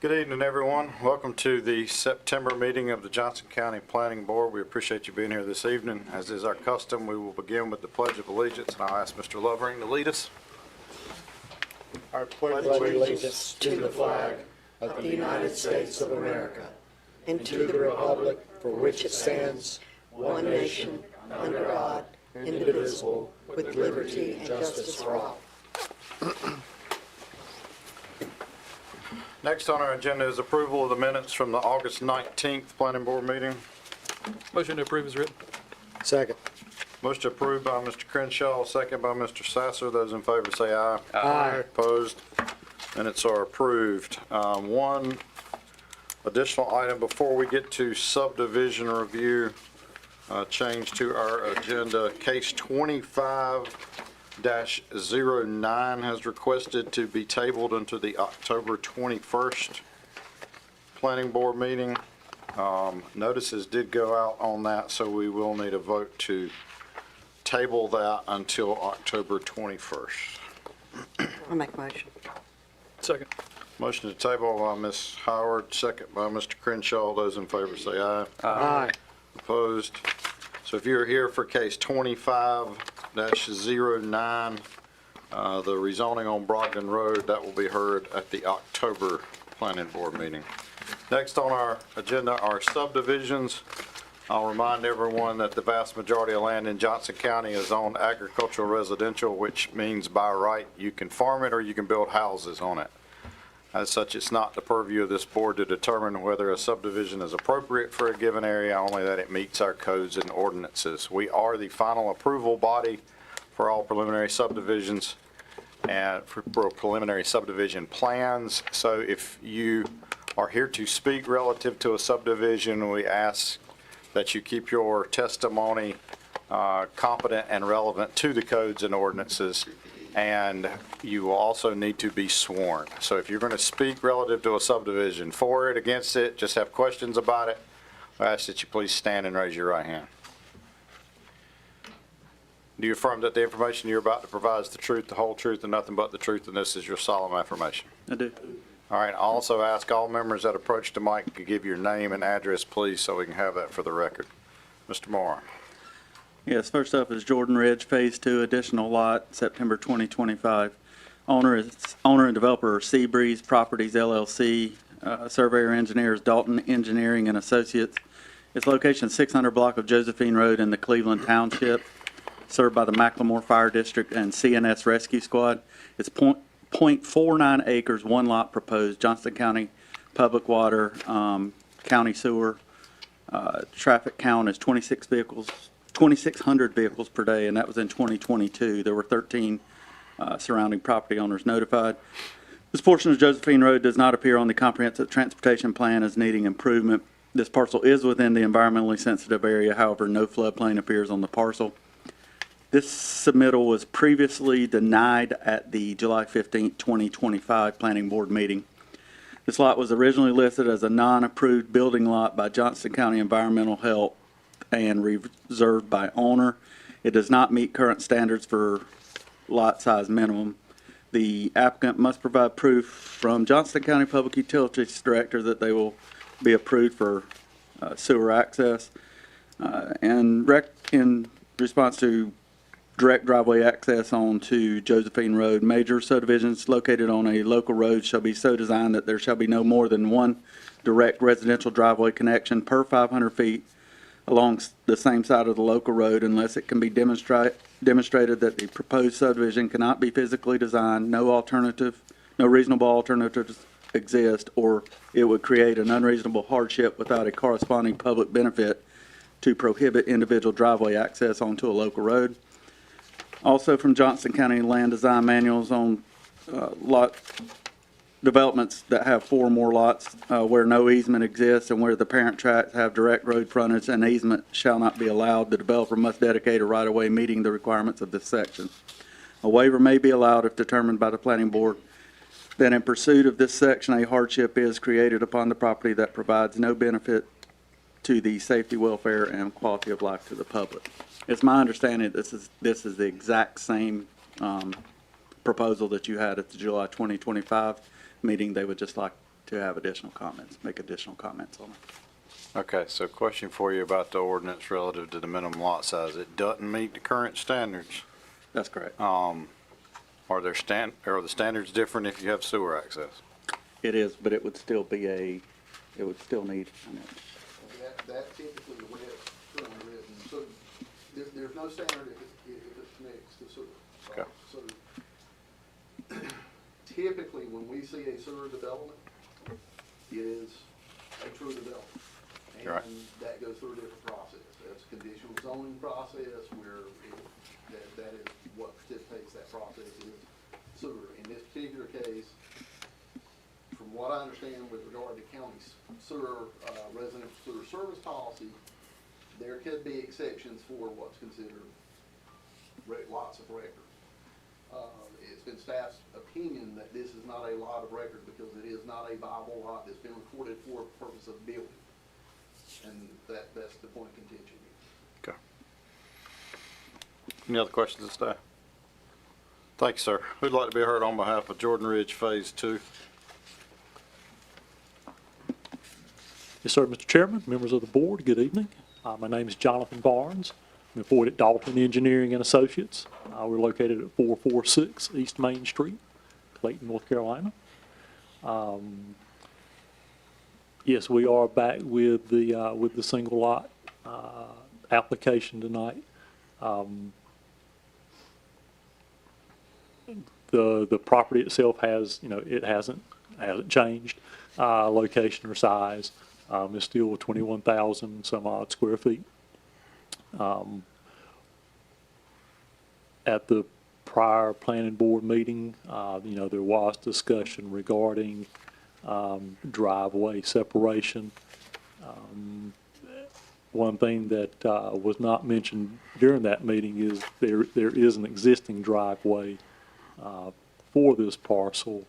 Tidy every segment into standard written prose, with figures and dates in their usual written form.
Good evening, everyone. Welcome to the September meeting of the Johnston County Planning Board. We appreciate you being here this evening. As is our custom, we will begin with the Pledge of Allegiance, and I'll ask Mr. Lovering to lead us. I pledge allegiance to the flag of the United States of America and to the republic for which it stands, one nation, under God, indivisible, with liberty and justice for all. Next on our agenda is approval of the minutes from the August 19th Planning Board meeting. Motion to approve is written. Second. Motion approved by Mr. Crenshaw, second by Mr. Sasser. Those in favor say aye. Aye. Opposed? Minutes are approved. One additional item before we get to subdivision review, change to our agenda. Case 25-09 has requested to be tabled into the October 21st Planning Board meeting. Notices did go out on that, so we will need a vote to table that until October 21st. I'll make a motion. Second. Motion to table by Ms. Howard, second by Mr. Crenshaw. Those in favor say aye. Aye. Opposed? So if you're here for case 25-09, the rezoning on Brogdon Road, that will be heard at the October Planning Board meeting. Next on our agenda are subdivisions. I'll remind everyone that the vast majority of land in Johnston County is owned agricultural residential, which means by right you can farm it or you can build houses on it. As such, it's not the purview of this board to determine whether a subdivision is appropriate for a given area, only that it meets our codes and ordinances. We are the final approval body for all preliminary subdivisions and for preliminary subdivision plans. So if you are here to speak relative to a subdivision, we ask that you keep your testimony competent and relevant to the codes and ordinances, and you will also need to be sworn. So if you're going to speak relative to a subdivision, for it, against it, just have questions about it, I ask that you please stand and raise your right hand. Do you affirm that the information you're about to provide is the truth, the whole truth, and nothing but the truth, and this is your solemn affirmation? I do. All right, I also ask all members that approach the mic to give your name and address, please, so we can have that for the record. Mr. Moore. Yes, first up is Jordan Ridge, Phase 2, additional lot, September 2025. Owner and developer are Seabreeze Properties LLC. Surveyor engineers Dalton Engineering and Associates. Its location is 600 block of Josephine Road in the Cleveland Township, served by the Macklemore Fire District and CNS Rescue Squad. It's 0.49 acres, one lot proposed. Johnston County Public Water, County Sewer. Traffic count is 2,600 vehicles per day, and that was in 2022. There were 13 surrounding property owners notified. This portion of Josephine Road does not appear on the comprehensive transportation plan as needing improvement. This parcel is within the environmentally sensitive area. However, no floodplain appears on the parcel. This submittal was previously denied at the July 15, 2025 Planning Board meeting. This lot was originally listed as a non-approved building lot by Johnston County Environmental Health and reserved by owner. It does not meet current standards for lot size minimum. The applicant must provide proof from Johnston County Public Utilities Director that they will be approved for sewer access. And in response to direct driveway access onto Josephine Road, major subdivisions located on a local road shall be so designed that there shall be no more than one direct residential driveway connection per 500 feet along the same side of the local road unless it can be demonstrated that the proposed subdivision cannot be physically designed, no reasonable alternatives exist, or it would create an unreasonable hardship without a corresponding public benefit to prohibit individual driveway access onto a local road. Also from Johnston County Land Design Manuals on lot developments that have 4 or more lots where no easement exists and where the parent tracts have direct road frontage, an easement shall not be allowed. The developer must dedicate a right-of-way meeting the requirements of this section. A waiver may be allowed if determined by the Planning Board that in pursuit of this section a hardship is created upon the property that provides no benefit to the safety, welfare, and quality of life to the public. It's my understanding this is the exact same proposal that you had at the July 2025 meeting. They would just like to have additional comments, make additional comments on it. Okay, so question for you about the ordinance relative to the minimum lot size. It doesn't meet the current standards. That's correct. Are the standards different if you have sewer access? It is, but it would still be it would still need an inch. That typically the way it's currently written, so there's no standard if it connects to sewer. Okay. So typically, when we see a sewer development, it is a true development. Right. And that goes through a different process. That's a conditional zoning process where that is what precipitates that process is sewer. In this particular case, from what I understand with regard to county's sewer, residential sewer service policy, there could be exceptions for what's considered lots of record. It's been staff's opinion that this is not a lot of record because it is not a viable lot that's been recorded for the purpose of building. And that's the point of contention here. Okay. Any other questions of staff? Thank you, sir. Who'd like to be heard on behalf of Jordan Ridge Phase 2? Yes, sir, Mr. Chairman, members of the board, good evening. My name is Jonathan Barnes. I'm employed at Dalton Engineering and Associates. We're located at 446 East Main Street, Clayton, North Carolina. Yes, we are back with the single lot application tonight. The property itself has, it hasn't changed, location or size. It's still 21,000 some odd square feet. At the prior planning board meeting, there was discussion regarding driveway separation. One thing that was not mentioned during that meeting is there is an existing driveway for this parcel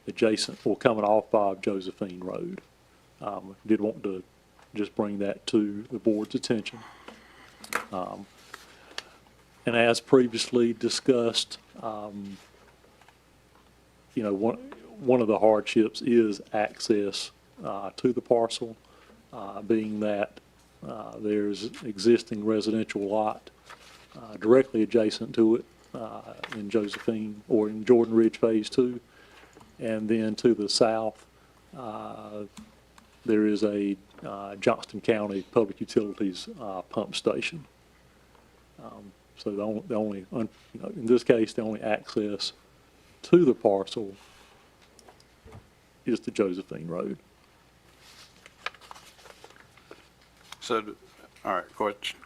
adjacent, or coming off of Josephine Road. Did want to just bring that to the board's attention. And as previously discussed, one of the hardships is access to the parcel, being that there's existing residential lot directly adjacent to it in Josephine, or in Jordan Ridge Phase 2. And then to the south, there is a Johnston County Public Utilities pump station. So the only in this case, the only access to the parcel is to Josephine Road. So, all right,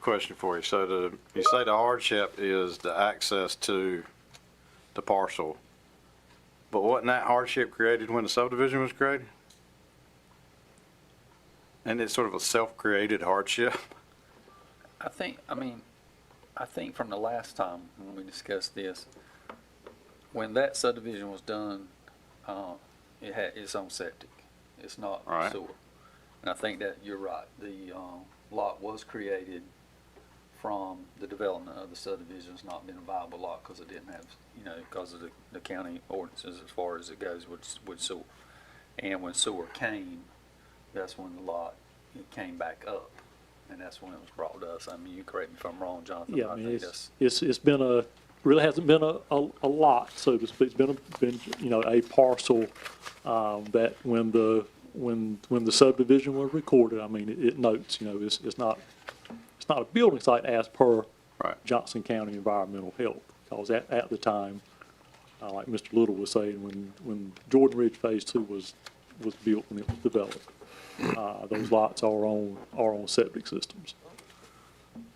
question for you. So you say the hardship is the access to the parcel, but wasn't that hardship created when the subdivision was created? And it's sort of a self-created hardship? I think from the last time when we discussed this, when that subdivision was done, it had its own septic. It's not Right. sewer. And I think that you're right. The lot was created from the development of the subdivision. It's not been a viable lot because it didn't have, because of the county ordinances as far as it goes with sewer. And when sewer came, that's when the lot, it came back up. And that's when it was brought to us. I mean, you correct me if I'm wrong, Jonathan. Yeah, but I mean, think that's, it's been really hasn't been a lot, so to speak. It's been a parcel that when the subdivision was recorded, I mean, it notes, it's not a building site as per Right. Johnston County Environmental Health, because at the time, like Mr. Little was saying, when Jordan Ridge Phase 2 was built and it was developed, those lots are on septic systems.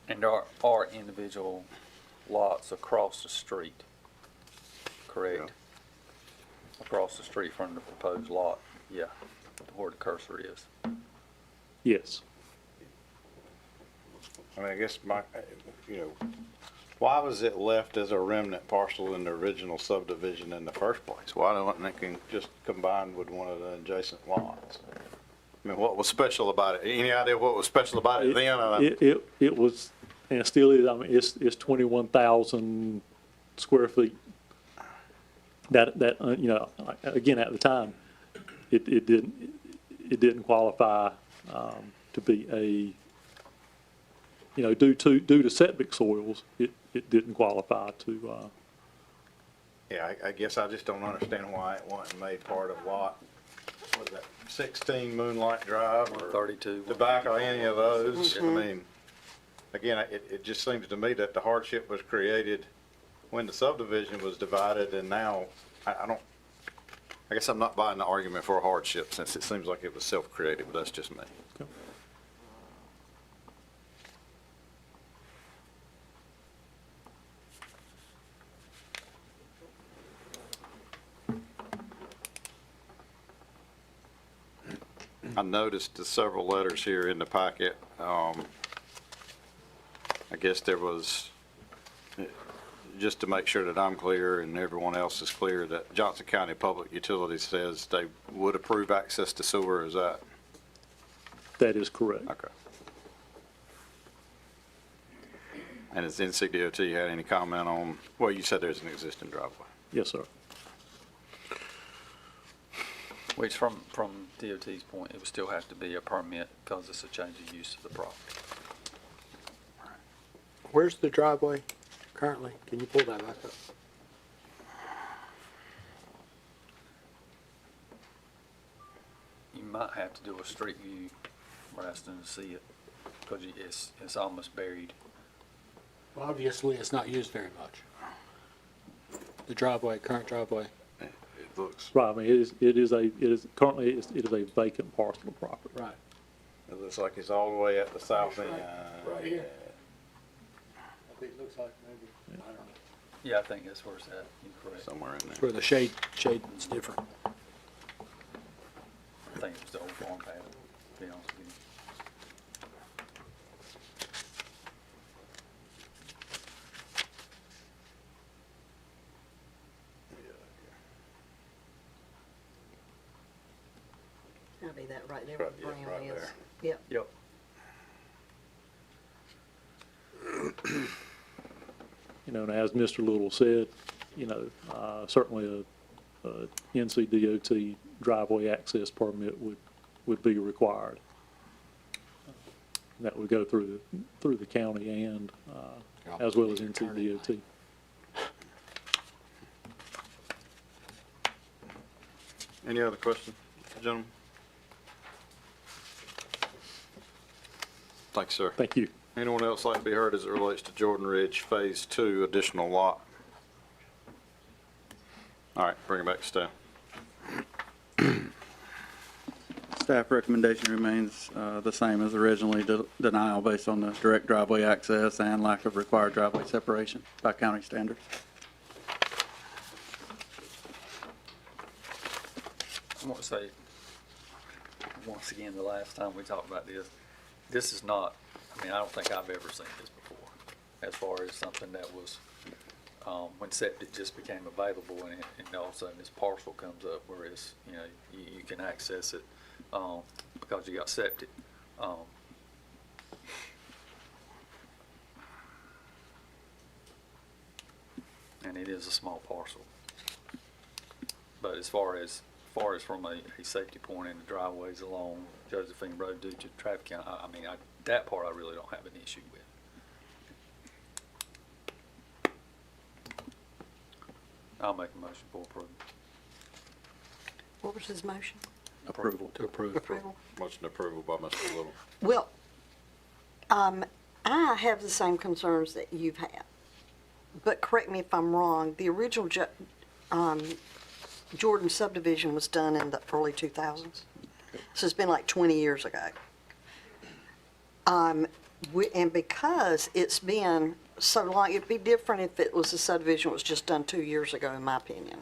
and there are individual lots across the street, correct? Across the street from the proposed lot, yeah, where the cursor is. Yes. I mean, I guess why was it left as a remnant parcel in the original subdivision in the first place? Why don't it just combine with one of the adjacent lots? I mean, what was special about it? Any idea what was special about it then? It was, and it still is, I mean, it's 21,000 square feet. That again, at the time, it didn't qualify, to be a, due to septic soils, it didn't qualify to, Yeah, I guess I just don't understand why it wasn't made part of lot, what is that, 16 Moonlight Drive or 32. tobacco, any of those. I mean, again, it just seems to me that the hardship was created when the subdivision was divided, and now, I guess I'm not buying the argument for a hardship, since it seems like it was self-created, but that's just me. I noticed the several letters here in the packet. I guess there was, just to make sure that I'm clear and everyone else is clear, that Johnston County Public Utilities says they would approve access to sewer, is that? that is correct. Okay. And has NCDOT had any comment on, well, you said there's an existing driveway. Yes, sir. Which from DOT's point, it would still have to be a permit because it's a change of use of the property. Where's the driveway currently? Can you pull that back up? You might have to do a street view, Raston, to see it, because it's almost buried. Well, obviously, it's not used very much. The driveway, current driveway. It looks, Right, I mean, it is currently, it is a vacant parcel of property. Right. it looks like it's all the way at the south end. Right here. I think it looks like maybe, I don't know. Yeah, I think that's where it's at. You're correct. Somewhere in there. Where the shading's different. I think it's the old farm path, to be honest with you. That'll be that right there where the Right, yeah, brown right is. there. Yep. Yep. And as Mr. Little said, certainly a NCDOT driveway access permit would be required. That would go through the county and, as well as NCDOT. Any other questions, gentlemen? Thanks, sir. Thank you. Anyone else like to be heard as it relates to Jordan Ridge Phase 2 additional lot? All right, bring it back to staff. Staff recommendation remains the same as originally, denial based on the direct driveway access and lack of required driveway separation by county standards. I want to say, once again, the last time we talked about this is not, I don't think I've ever seen this before, as far as something that was, when septic just became available and all of a sudden this parcel comes up, whereas, you can access it, because you got septic. And it is a small parcel. But as far as from a safety point in the driveways along Josephine Road due to traffic count, that part I really don't have an issue with. I'll make a motion for approval. What was his motion? Approval. To approve. Approval? Motion approval by Mr. Little. Well, I have the same concerns that you've had. But correct me if I'm wrong, the original Jordan subdivision was done in the early 2000s. So it's been like 20 years ago. And because it's been so long, it'd be different if it was a subdivision that was just done 2 years ago, in my opinion.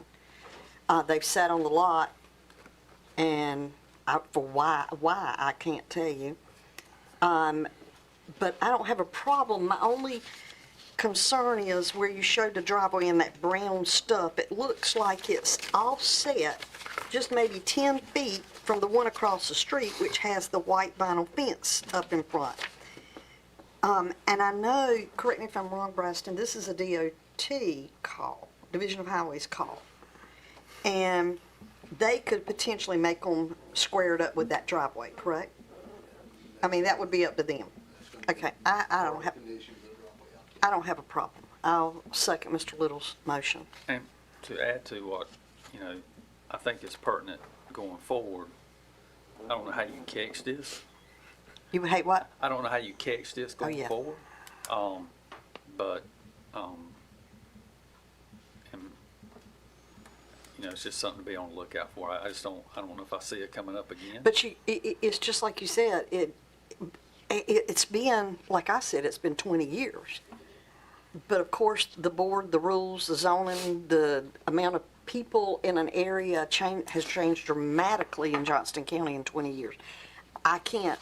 They've sat on the lot, and for why I can't tell you. But I don't have a problem. My only concern is where you showed the driveway in that brown stuff. It looks like it's offset just maybe 10 feet from the one across the street, which has the white vinyl fence up in front. And I know, correct me if I'm wrong, Braston, this is a DOT call, Division of Highways call. And they could potentially make them squared up with that driveway, correct? I mean, that would be up to them. Okay, I don't have, Conditions of the driveway. I don't have a problem. I'll second Mr. Little's motion. And to add to what, you know, I think is pertinent going forward, I don't know how you catch this. You would hate what? I don't know how you catch this going yeah. forward. But, and, you know, it's just something to be on the lookout for. I don't know if I see it coming up again. But it's just like you said, it's been, like I said, it's been 20 years. But of course, the board, the rules, the zoning, the amount of people in an area has changed dramatically in Johnston County in 20 years. I can't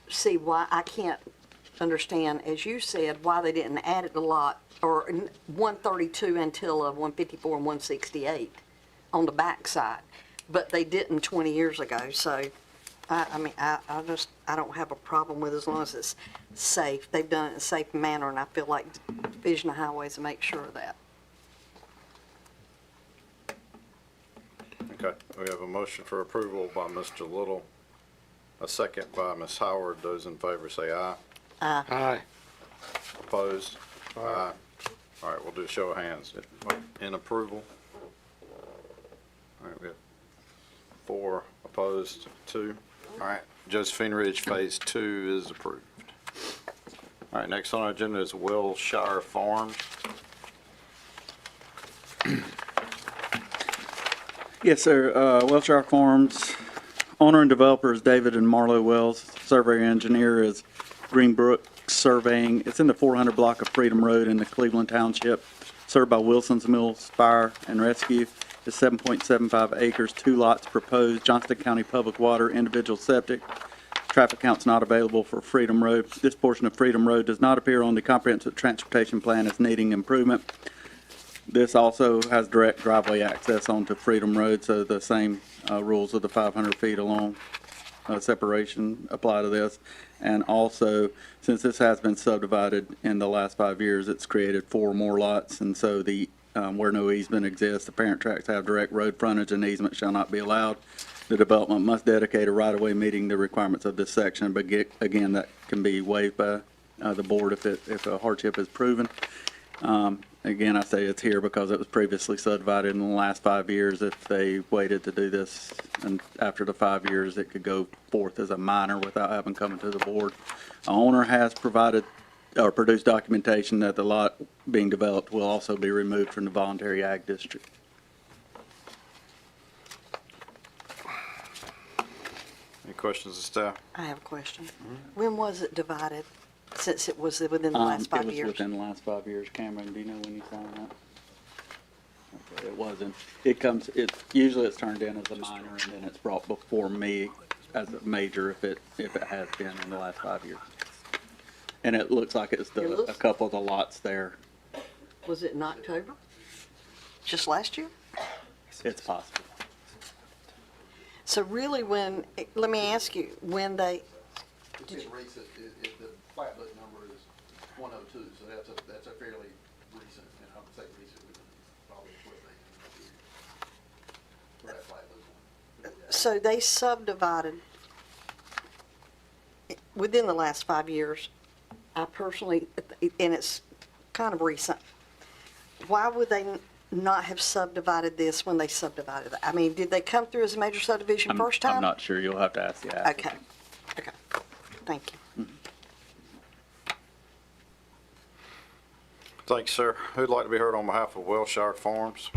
see why, I can't understand, as you said, why they didn't add it a lot, or 132 until 154 and 168 on the backside. But they didn't 20 years ago, so I mean, I don't have a problem with it as long as it's safe. They've done it in a safe manner, and I feel like Division of Highways will make sure of that. Okay, we have a motion for approval by Mr. Little, a second by Ms. Howard. Those in favor say aye. Aye. Opposed? Aye. All right, we'll do a show of hands. In approval? All right, we have 4 opposed, 2. All right, Josephine Ridge Phase 2 is approved. All right, next on our agenda is Wilshire Farms. Yes, sir. Wilshire Farms, owner and developer is David and Marlo Wells. Surveyor engineer is Greenbrook Surveying. It's in the 400 block of Freedom Road in the Cleveland Township, served by Wilson's Mills Fire and Rescue. It's 7.75 acres, 2 lots proposed, Johnston County Public Water, individual septic. Traffic count's not available for Freedom Road. This portion of Freedom Road does not appear on the comprehensive transportation plan as needing improvement. This also has direct driveway access onto Freedom Road, so the same rules of the 500 feet along separation apply to this. And also, since this has been subdivided in the last 5 years, it's created 4 more lots, and so the where no easement exists, the parent tracts have direct road frontage and easement shall not be allowed. The development must dedicate a right-of-way meeting the requirements of this section, but again, that can be waived by the board if a hardship is proven. Again, I say it's here because it was previously subdivided in the last 5 years. If they waited to do this, and after the 5 years, it could go forth as a minor without having come to the board. The owner has provided or produced documentation that the lot being developed will also be removed from the voluntary ag district. Any questions of staff? I have a question. When was it divided, since it was within the last 5 It was years? within the last 5 years. Cameron, do you know when you signed that? Okay, it wasn't. Usually it's turned in as a minor and then it's brought before me as a major if it has been in the last 5 years. And it looks like it's a couple of the lots there. Was it in October? Just last year? It's possible. So really let me ask you, when they, It's in recent, the flat book number is 102, so that's a fairly recent, and I would say recent within probably 12 years. For that flat book one. so they subdivided within the last 5 years. I personally, and it's kind of recent, why would they not have subdivided this when they subdivided it? I mean, did they come through as a major subdivision first time? I'm not sure. You'll have to ask the applicant. Okay, thank you. Thanks, sir. Who'd like to be heard on behalf of Wilshire Farms?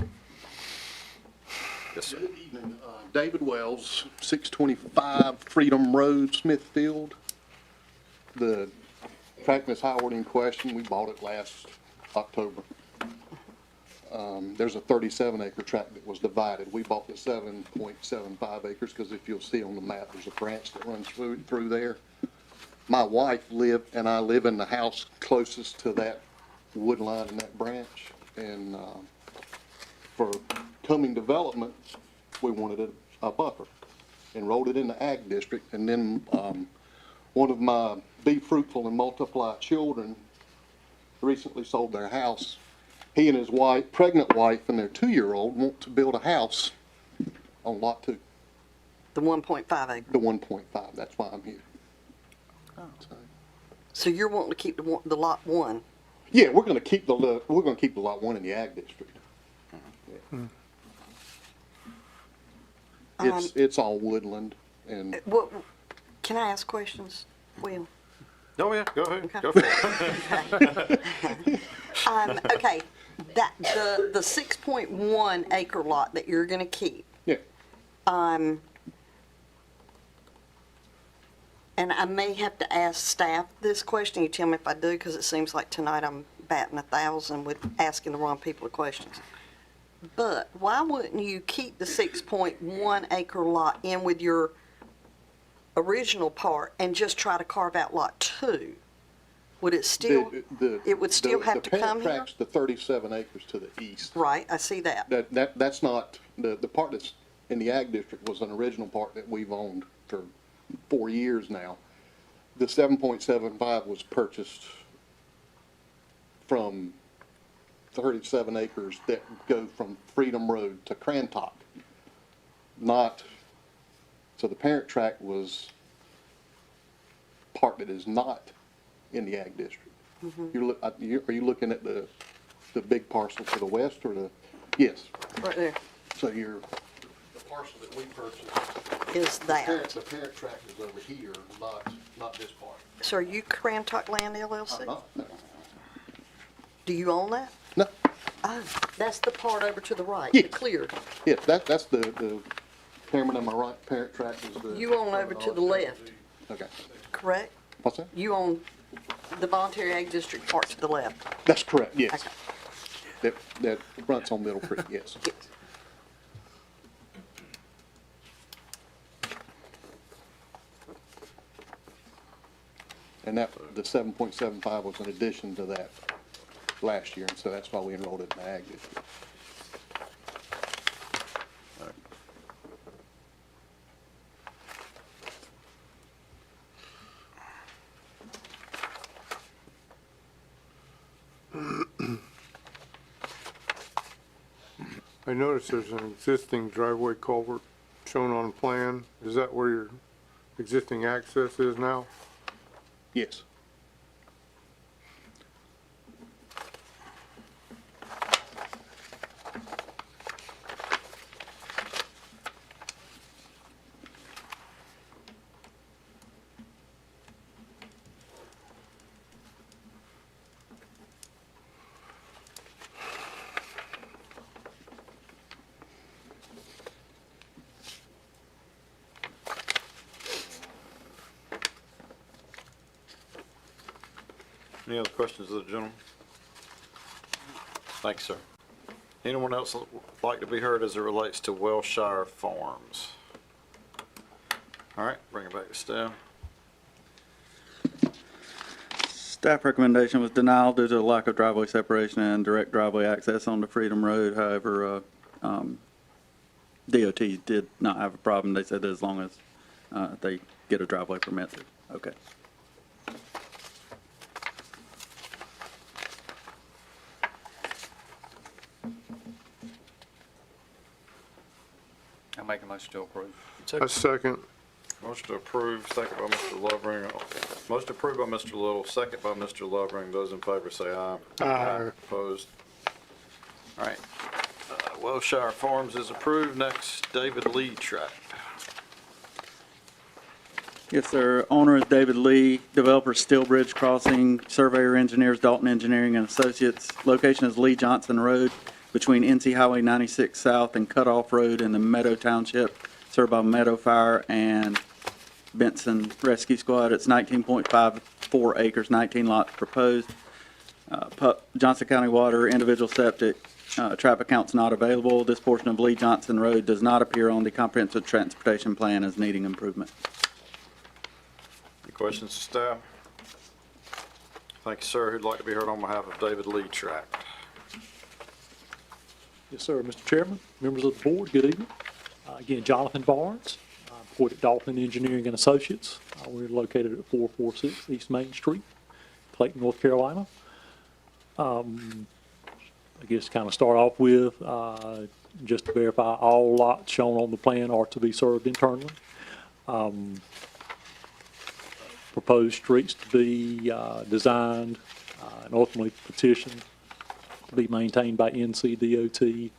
Yes, sir. Good evening. David Wells, 625 Freedom Road, Smithfield. The tract Ms. Howard in question, we bought it last October. There's a 37-acre tract that was divided. We bought the 7.75 acres because if you'll see on the map, there's a branch that runs through there. My wife and I live in the house closest to that wood line in that branch. And for coming development, we wanted a buffer. Enrolled it in the ag district. And then one of my Be Fruitful and Multiply children recently sold their house. He and his wife, pregnant wife, and their 2-year-old want to build a house on lot 2, The 1.5 acre. the 1.5. That's why I'm here. So, So you're wanting to keep the lot 1? yeah, we're gonna keep the lot 1 in the ag district. It's all woodland and What, can I ask questions, Will? Oh, yeah, go ahead, Okay. go for it. Okay, the 6.1 acre lot that you're gonna keep, yeah. and I may have to ask staff this question, you tell me if I do, because it seems like tonight I'm batting 1,000 with asking the wrong people the questions. But why wouldn't you keep the 6.1 acre lot in with your original part and just try to carve out lot 2? Would it still, it would still have to come The here? parent track's the 37 acres to the east. Right, I see that. That's not, the part that's in the ag district was an original part that we've owned for 4 years now. The 7.75 was purchased from 37 acres that go from Freedom Road to Crantock. So the parent tract was part that is not in the ag district. Are you looking at the big parcel to the west or yes. Right there So the parcel that we purchased, is that. the parent tract is over here, not this part. So are you Crantock Land LLC? No. Do you own that? No, Oh, that's the part over to the right, the Yes. cleared. yes, that's the, Cameron on my right, parent tract is the. You own over to the left, Okay, correct? what's that? You own the voluntary ag district part to the left. That's correct, yes. Okay. That runs on Middle Creek, yes. Yes. And the 7.75 was in addition to that last year, and so that's why we enrolled it in the ag district. I noticed there's an existing driveway culvert shown on the plan. Is that where your existing access is now? Yes. Any other questions of the gentleman? Thanks, sir. Anyone else like to be heard as it relates to Welshire Farms? All right, bring it back to staff. Staff recommendation was denial due to the lack of driveway separation and direct driveway access onto Freedom Road. However, DOT did not have a problem. They said that as long as they get a driveway permit, okay. I make a motion to approve. A second. Motion to approve, second by Mr. Lovering. Motion approved by Mr. Little, second by Mr. Lovering. Those in favor say aye. Aye. Opposed? All right. Welshire Farms is approved. Next, David Lee Tract. Yes, sir. Owner is David Lee, developer Steelbridge Crossing, surveyor engineers Dalton Engineering and Associates. Location is Lee Johnston Road between NC Highway 96 South and Cutoff Road in the Meadow Township, served by Meadow Fire and Benson Rescue Squad. It's 19.54 acres, 19 lots proposed. Johnson County Water, individual septic, traffic counts not available. This portion of Lee Johnson Road does not appear on the comprehensive transportation plan as needing improvement. Any questions to staff? Thank you, sir. Who'd like to be heard on behalf of David Lee Tract? Yes, sir. Mr. Chairman, members of the board, good evening. Again, Jonathan Barnes, employed at Dalton Engineering and Associates. We're located at 446 East Main Street, Clayton, North Carolina. I guess kind of start off with, just to verify, all lots shown on the plan are to be served internally. Proposed streets to be designed and ultimately petitioned to be maintained by NCDOT.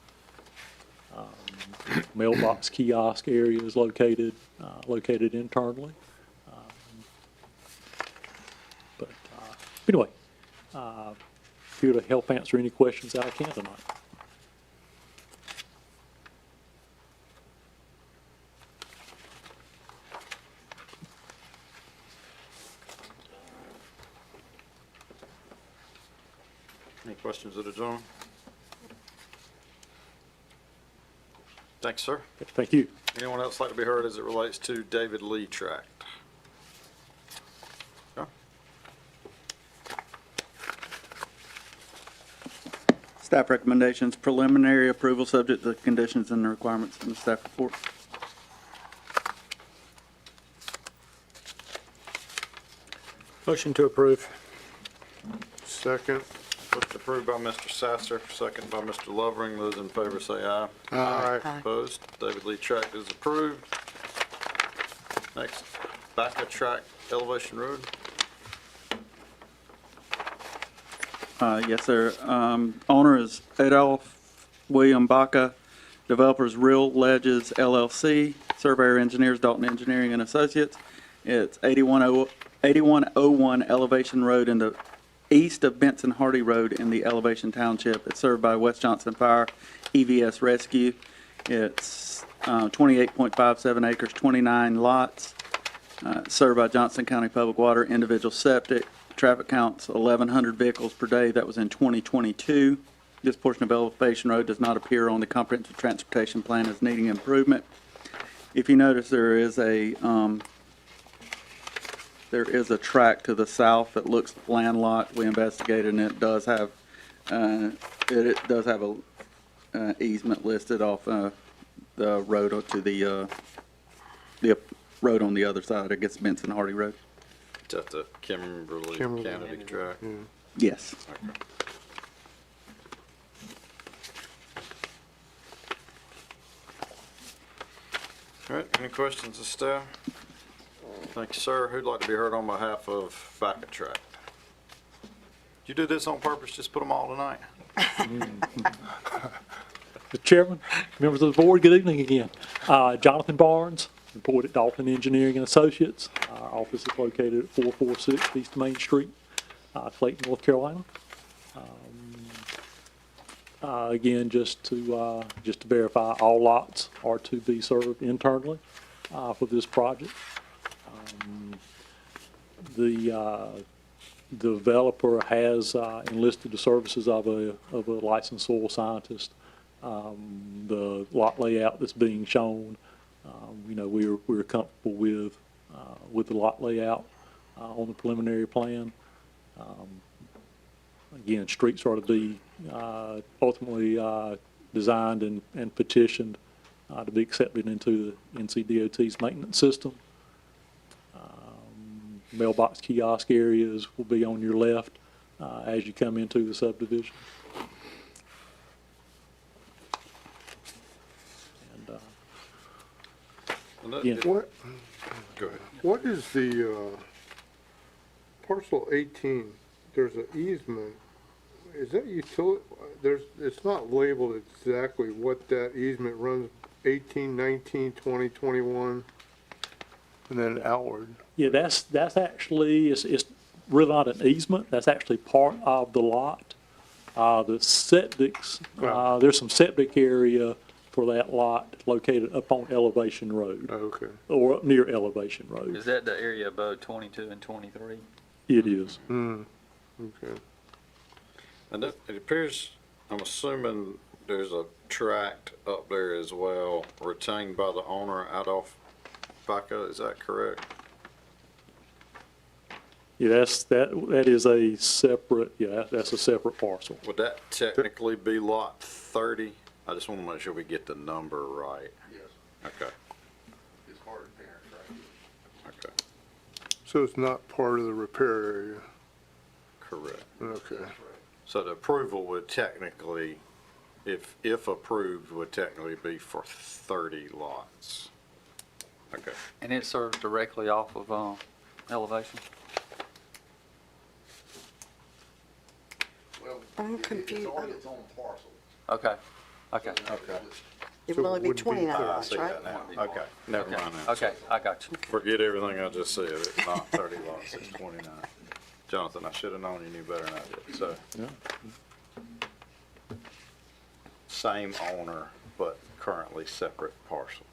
Mailbox kiosk areas located internally. But anyway, here to help answer any questions that I can tonight. Any questions of the gentleman? Thanks, sir. Thank you. Anyone else like to be heard as it relates to David Lee tract? Okay. Staff recommendations, preliminary approval subject to the conditions and the requirements in the staff report. Motion to approve. Second. First approved by Mr. Sasser, second by Mr. Lovering. Those in favor say aye. Aye. Opposed? David Lee tract is approved. Next, Baca tract, Elevation Road. Yes, sir. Owner is Adolph William Baca. Developers Real Ledges LLC. Surveyor Engineers Dalton Engineering and Associates. It's 8101 Elevation Road in the east of Benson Hardy Road in the Elevation Township. It's served by West Johnston Fire EVS Rescue. It's 28.57 acres, 29 lots. Served by Johnston County Public Water, individual septic. Traffic counts 1,100 vehicles per day. That was in 2022. This portion of Elevation Road does not appear on the comprehensive transportation plan as needing improvement. If you notice, there is a tract to the south that looks landlocked. We investigated, and it does have a easement listed off the road to the road on the other side. I guess Benson Hardy Road. Is that the Kimberly Kennedy tract? Yes. Okay. All right, any questions of staff? Thank you, sir. Who'd like to be heard on behalf of Baca tract? Did you do this on purpose, just put them all tonight? Mr. Chairman, members of the board, good evening again. Jonathan Barnes, employed at Dalton Engineering and Associates. Our office is located at 446 East Main Street, Clayton, North Carolina. Again, just to verify, all lots are to be served internally for this project. The developer has enlisted the services of a licensed soil scientist. The lot layout that's being shown, we're comfortable with the lot layout on the preliminary plan. Again, streets are to be ultimately designed and petitioned to be accepted into the NCDOT's maintenance system. Mailbox kiosk areas will be on your left as you come into the subdivision. Yeah. What, Go ahead. what is the, parcel 18, there's an easement, is that utility, it's not labeled exactly what that easement runs, 18, 19, 20, 21, and then outward. Yeah, that's actually, it's really not an easement, that's actually part of the lot. The septics, there's some septic area for that lot located up on Elevation Road, Okay. or up near Elevation Road. Is that the area above 22 and 23? It is. Okay. And it appears, I'm assuming there's a tract up there as well retained by the owner Adolph Baca, is that correct? Yeah, that is a separate, that's a separate parcel. Would that technically be lot 30? I just want to make sure we get the number right. Yes, Okay, it's part of the parent tract. okay, So it's not part of the repair area? correct. Okay. That's right. So the approval would technically if approved, would technically be for 30 lots. Okay. And it serves directly off of, elevation? Well, I'm it's confused. on its own parcel. Okay, okay, Okay. It So would it only be wouldn't be 29 30. I lots, see right? that now. Okay, never okay, mind that. okay, I got you. Forget everything I just said. It's not 30 lots, it's 29. Jonathan, I should have known you knew better than I did, so. Yeah. Same owner, but currently separate parcel.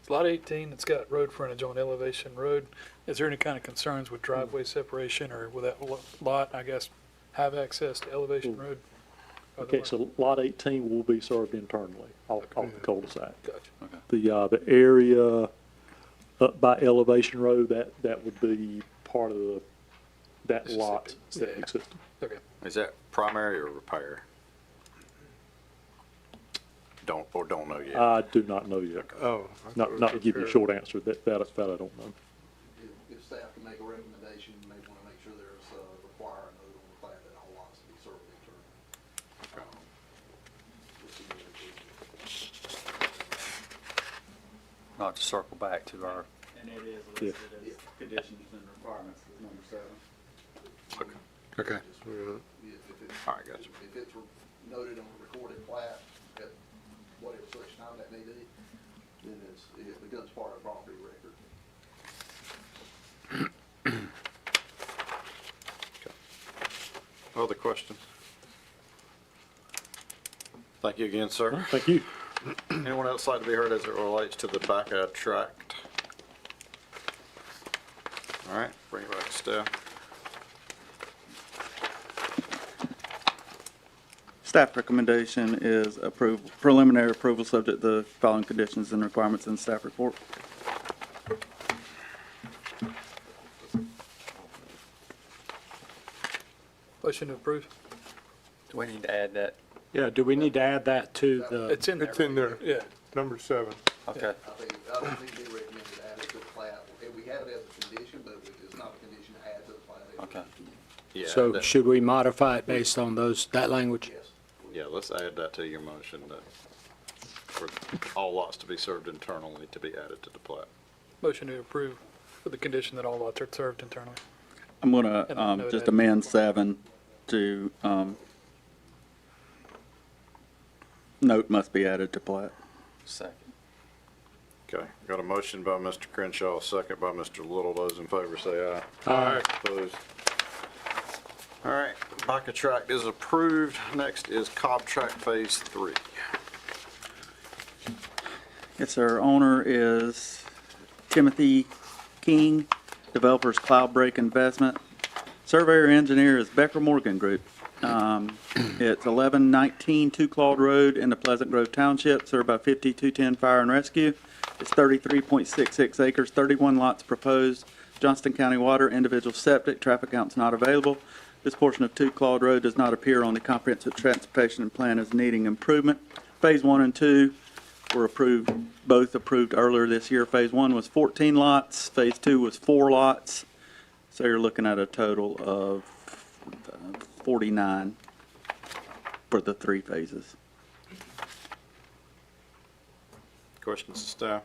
It's lot 18, it's got road frontage on Elevation Road. Is there any kind of concerns with driveway separation, or will that lot, I guess, have access to Elevation Road? Okay, so lot 18 will be served internally off the cul-de-sac. Gotcha. The area up by Elevation Road, that would be part of that It's lot septic. septic Yeah. system. Okay. Is that primary or repair? Don't know yet. I do not know yet. Oh. I thought Not, it not to was give you a fair. short answer, that I don't know. If staff can make a recommendation, you may want to make sure there's, require a note on the plat that all lots to be served internally. Just so you know, Not to circle back to our, And it is listed as conditions and requirements, number 7. Okay. if it's, All right, gotcha. if it's noted on the recorded plat, at whatever such time that may be, then it becomes part of the property record. Other questions? Thank you again, sir. Thank you. Anyone else like to be heard as it relates to the back of that tract? All right, bring it back to staff. Staff recommendation is preliminary approval subject to the following conditions and requirements in the staff report. Motion to approve. do we need to add that? Yeah, do we need to add that to the, It's in there. It's in there, Yeah. number 7. Okay, I don't think they recommend to add it to the plat. We have it as a condition, but it's not a condition to add to the plat. okay. Yeah, so that- should we modify it based on that language? Yes. Yeah, let's add that to your motion, that for all lots to be served internally to be added to the plat. Motion to approve with the condition that all lots are served internally. I'm going And to note just added. amend 7 to note must be added to plat. Second. Okay, got a motion by Mr. Crenshaw, a second by Mr. Little. Those in favor say aye. Aye. Opposed? All right, back of tract is approved. Next is Cobb Tract Phase 3. Yes, sir. Owner is Timothy King, developers Cloudbreak Investment. Surveyor engineer is Becker Morgan Group. It's 1119 Two Claude Road in the Pleasant Grove Township, served by 5210 Fire and Rescue. It's 33.66 acres, 31 lots proposed. Johnston County Water, individual septic, traffic counts not available. This portion of Two Claude Road does not appear on the comprehensive transportation plan as needing improvement. Phase 1 and 2 were approved, both approved earlier this year. Phase 1 was 14 lots, Phase 2 was 4 lots. So you're looking at a total of 49 for the 3 phases. Questions to staff?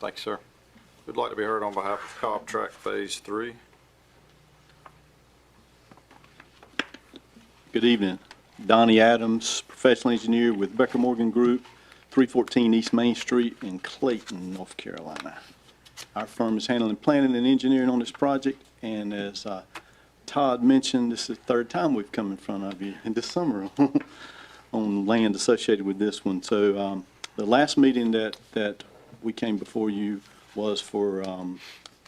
Thank you, sir. Who'd like to be heard on behalf of Cobb Tract Phase 3? Good evening. Donnie Adams, professional engineer with Becker Morgan Group, 314 East Main Street in Clayton, North Carolina. Our firm is handling planning and engineering on this project, and as Todd mentioned, this is the third time we've come in front of you in this summer on land associated with this one. So the last meeting that we came before you was for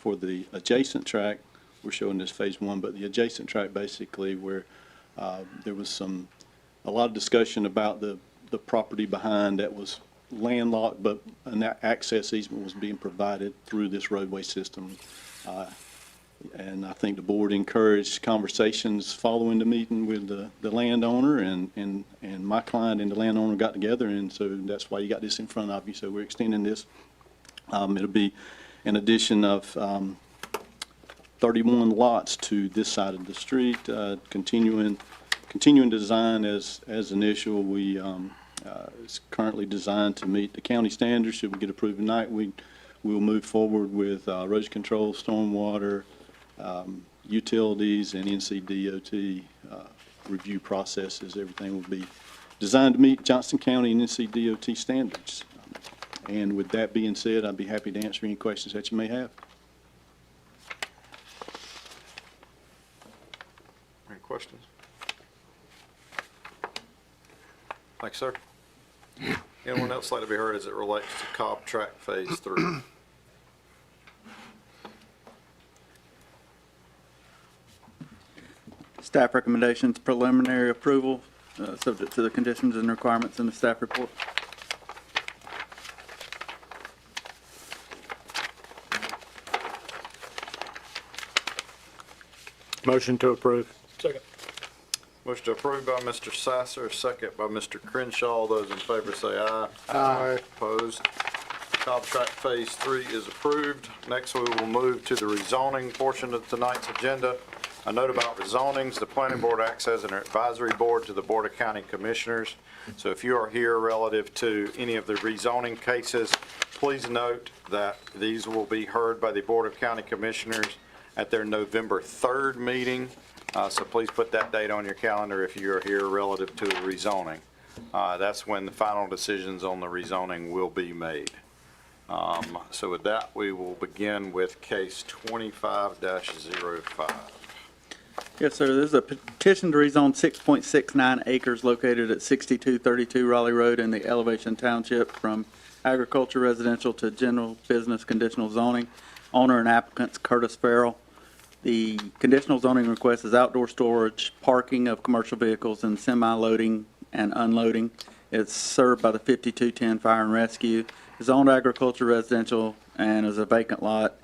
the adjacent tract. We're showing this phase 1, but the adjacent tract basically where there was a lot of discussion about the property behind that was landlocked, but an access easement was being provided through this roadway system. And I think the board encouraged conversations following the meeting with the landowner, and my client and the landowner got together, and so that's why you got this in front of you. So we're extending this. It'll be an addition of 31 lots to this side of the street, continuing design as initial. It's currently designed to meet the county standards. Should we get approved tonight, we will move forward with erosion control, stormwater, utilities, and NCDOT review processes. Everything will be designed to meet Johnston County and NCDOT standards. And with that being said, I'd be happy to answer any questions that you may have. Any questions? Thanks, sir. Anyone else like to be heard as it relates to Cobb Track Phase 3? Staff recommendations, preliminary approval, subject to the conditions and requirements in the staff report. Motion to approve. Second. Motion to approve by Mr. Sasser, second by Mr. Crenshaw. Those in favor say aye. Aye. Opposed? Cobb Track Phase 3 is approved. Next, we will move to the rezoning portion of tonight's agenda. A note about rezonings. The planning board acts as an advisory board to the Board of County Commissioners. So if you are here relative to any of the rezoning cases, please note that these will be heard by the Board of County Commissioners at their November 3rd meeting. So please put that date on your calendar if you are here relative to the rezoning. That's when the final decisions on the rezoning will be made. So with that, we will begin with case 25-05. Yes, sir. This is a petition to rezone 6.69 acres located at 6232 Raleigh Road in the Elevation Township from agriculture residential to general business conditional zoning. Owner and applicant's Curtis Farrell. The conditional zoning request is outdoor storage, parking of commercial vehicles, and semi-loading and unloading. It's served by the 5210 Fire and Rescue. It's zoned agriculture residential and is a vacant lot.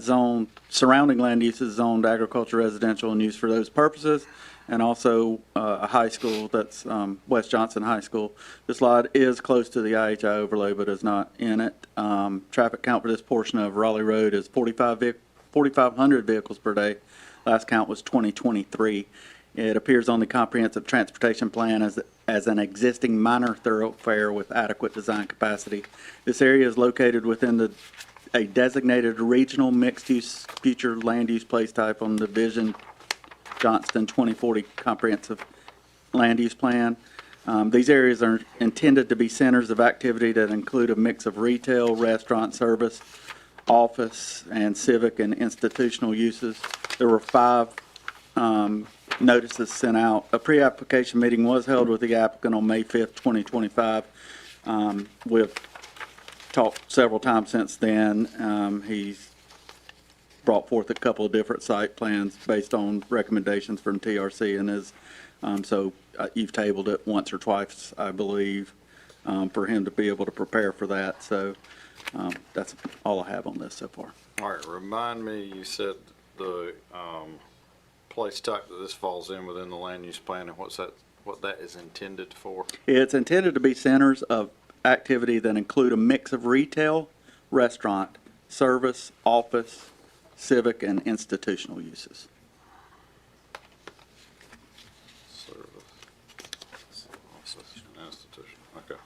Zoned, surrounding land use is zoned agriculture residential and used for those purposes, and also a high school, that's West Johnston High School. This lot is close to the IHI overlay, but is not in it. Traffic count for this portion of Raleigh Road is 4,500 vehicles per day. Last count was 2023. It appears on the comprehensive transportation plan as an existing minor thoroughfare with adequate design capacity. This area is located within a designated regional mixed-use future land use place type on the Vision Johnston 2040 comprehensive land use plan. These areas are intended to be centers of activity that include a mix of retail, restaurant service, office, and civic and institutional uses. There were 5 notices sent out. A pre-application meeting was held with the applicant on May 5th, 2025. We've talked several times since then. He's brought forth a couple of different site plans based on recommendations from TRC and his, you've tabled it once or twice, I believe, for him to be able to prepare for that. So that's all I have on this so far. All right, remind me, you said the place type that this falls in within the land use plan, and what that is intended for? It's intended to be centers of activity that include a mix of retail, restaurant, service, office, civic, and institutional uses. Service, office, and institution, okay.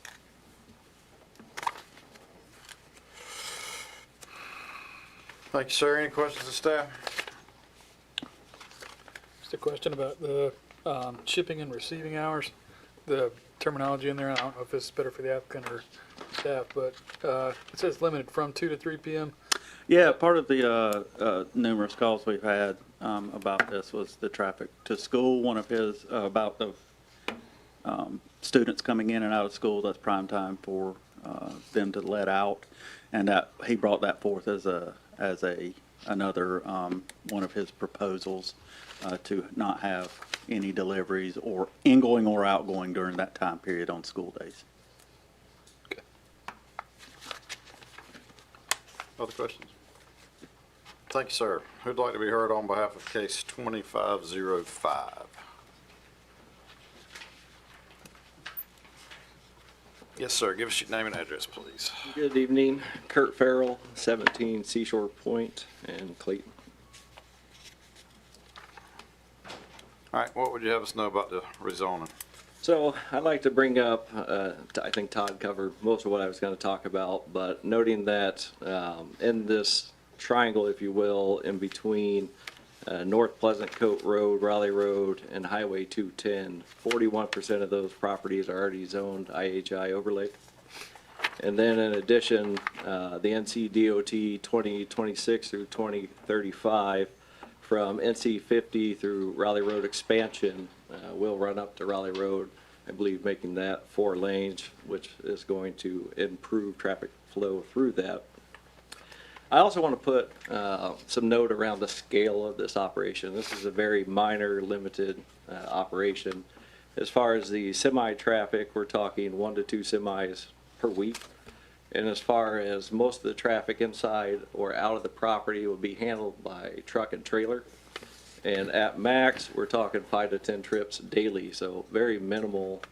Thank you, sir. Any questions of staff? Just a question about the shipping and receiving hours. The terminology in there, I don't know if this is better for the applicant or staff, but it says limited from 2 to 3 p.m. Yeah, part of the numerous calls we've had about this was the traffic to school. One of his, about the students coming in and out of school, that's prime time for them to let out. And that he brought that forth as another one of his proposals to not have any deliveries or ingoing or outgoing during that time period on school days. Okay. Other questions? Thank you, sir. Who'd like to be heard on behalf of case 2505? Yes, sir. Give us your name and address, please. Good evening, Kurt Farrell, 17 Seashore Point in Clayton. All right, what would you have us know about the rezoning? So I'd like to bring up, I think Todd covered most of what I was going to talk about, but noting that in this triangle, if you will, in between North Pleasant Coat Road, Raleigh Road, and Highway 210, 41% of those properties are already zoned IHI overlay. And then in addition, the NCDOT 2026 through 2035 from NC 50 through Raleigh Road expansion will run up to Raleigh Road, I believe making that 4 lanes, which is going to improve traffic flow through that. I also want to put some note around the scale of this operation. This is a very minor, limited operation. As far as the semi-traffic, we're talking 1 to 2 semis per week. And as far as most of the traffic inside or out of the property will be handled by truck and trailer. And at max, we're talking 5 to 10 trips daily, so very minimal,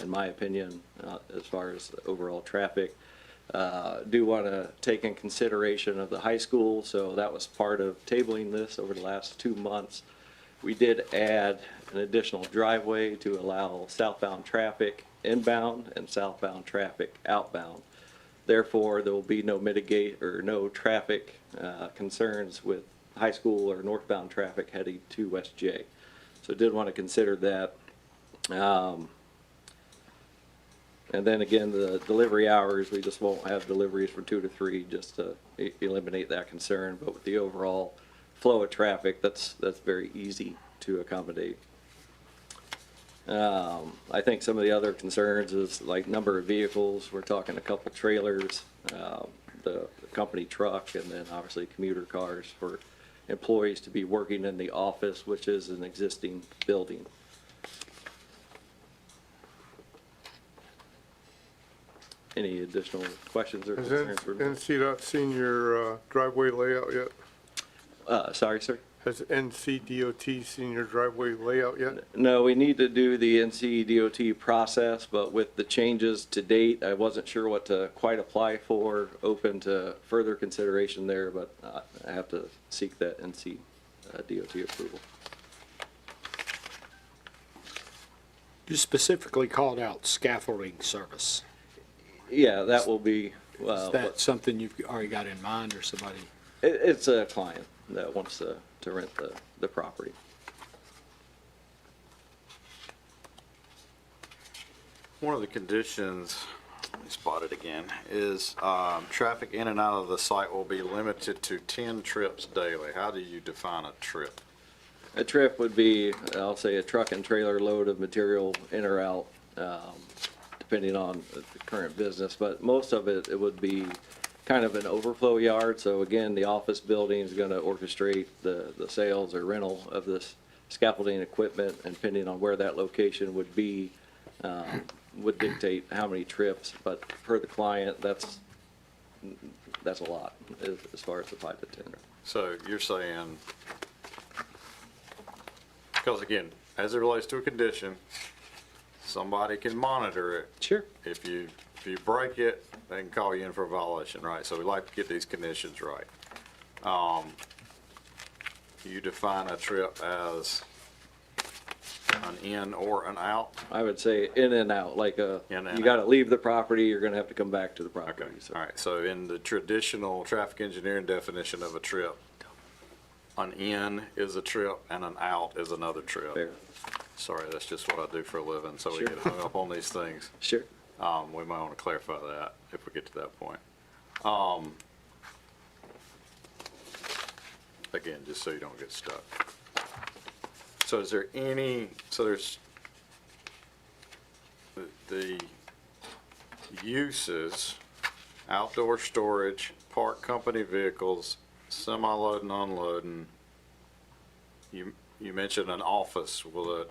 in my opinion, as far as the overall traffic. Do want to take in consideration of the high school, so that was part of tabling this over the last 2 months. We did add an additional driveway to allow southbound traffic inbound and southbound traffic outbound. Therefore, there will be no no traffic concerns with high school or northbound traffic heading to West J. So did want to consider that. And then again, the delivery hours, we just won't have deliveries from 2 to 3 just to eliminate that concern. But with the overall flow of traffic, that's very easy to accommodate. I think some of the other concerns is like number of vehicles. We're talking a couple trailers, the company truck, and then obviously commuter cars for employees to be working in the office, which is an existing building. Any additional questions or Has concerns? for me? NCDOT seen your driveway layout yet? Sorry, sir? Has NCDOT seen your driveway layout yet? No, we need to do the NCDOT process, but with the changes to date, I wasn't sure what to quite apply for. Open to further consideration there, but I have to seek that NCDOT approval. You specifically called out scaffolding service. Yeah, that will be, Is that something you've already got in mind, or somebody? it's a client that wants to rent the property. One of the conditions, let me spot it again, is traffic in and out of the site will be limited to 10 trips daily. How do you define a trip? A trip would be, I'll say, a truck and trailer load of material in or out, depending on the current business, but most of it would be kind of an overflow yard. So again, the office building is going to orchestrate the sales or rental of this scaffolding equipment, and depending on where that location would be, would dictate how many trips. But per the client, that's a lot as far as the 5 to 10. So you're saying, because again, as it relates to a condition, somebody can monitor it. Sure. If you break it, they can call you in for a violation, right? So we like to get these conditions right. You define a trip as an in or an out? I would say in and out, like In and you got to out. leave the property, you're going to have to come back to the property. Okay, So all right. So in the traditional traffic engineering definition of a trip, an in is a trip and an out is another trip. fair. Sorry, that's just what I do for a living, so we Sure. get hung up on these things. Sure. We might want to clarify that if we get to that point. Again, just so you don't get stuck. So is there any, so there's the uses, outdoor storage, park company vehicles, semi-loading, unloading. You mentioned an office.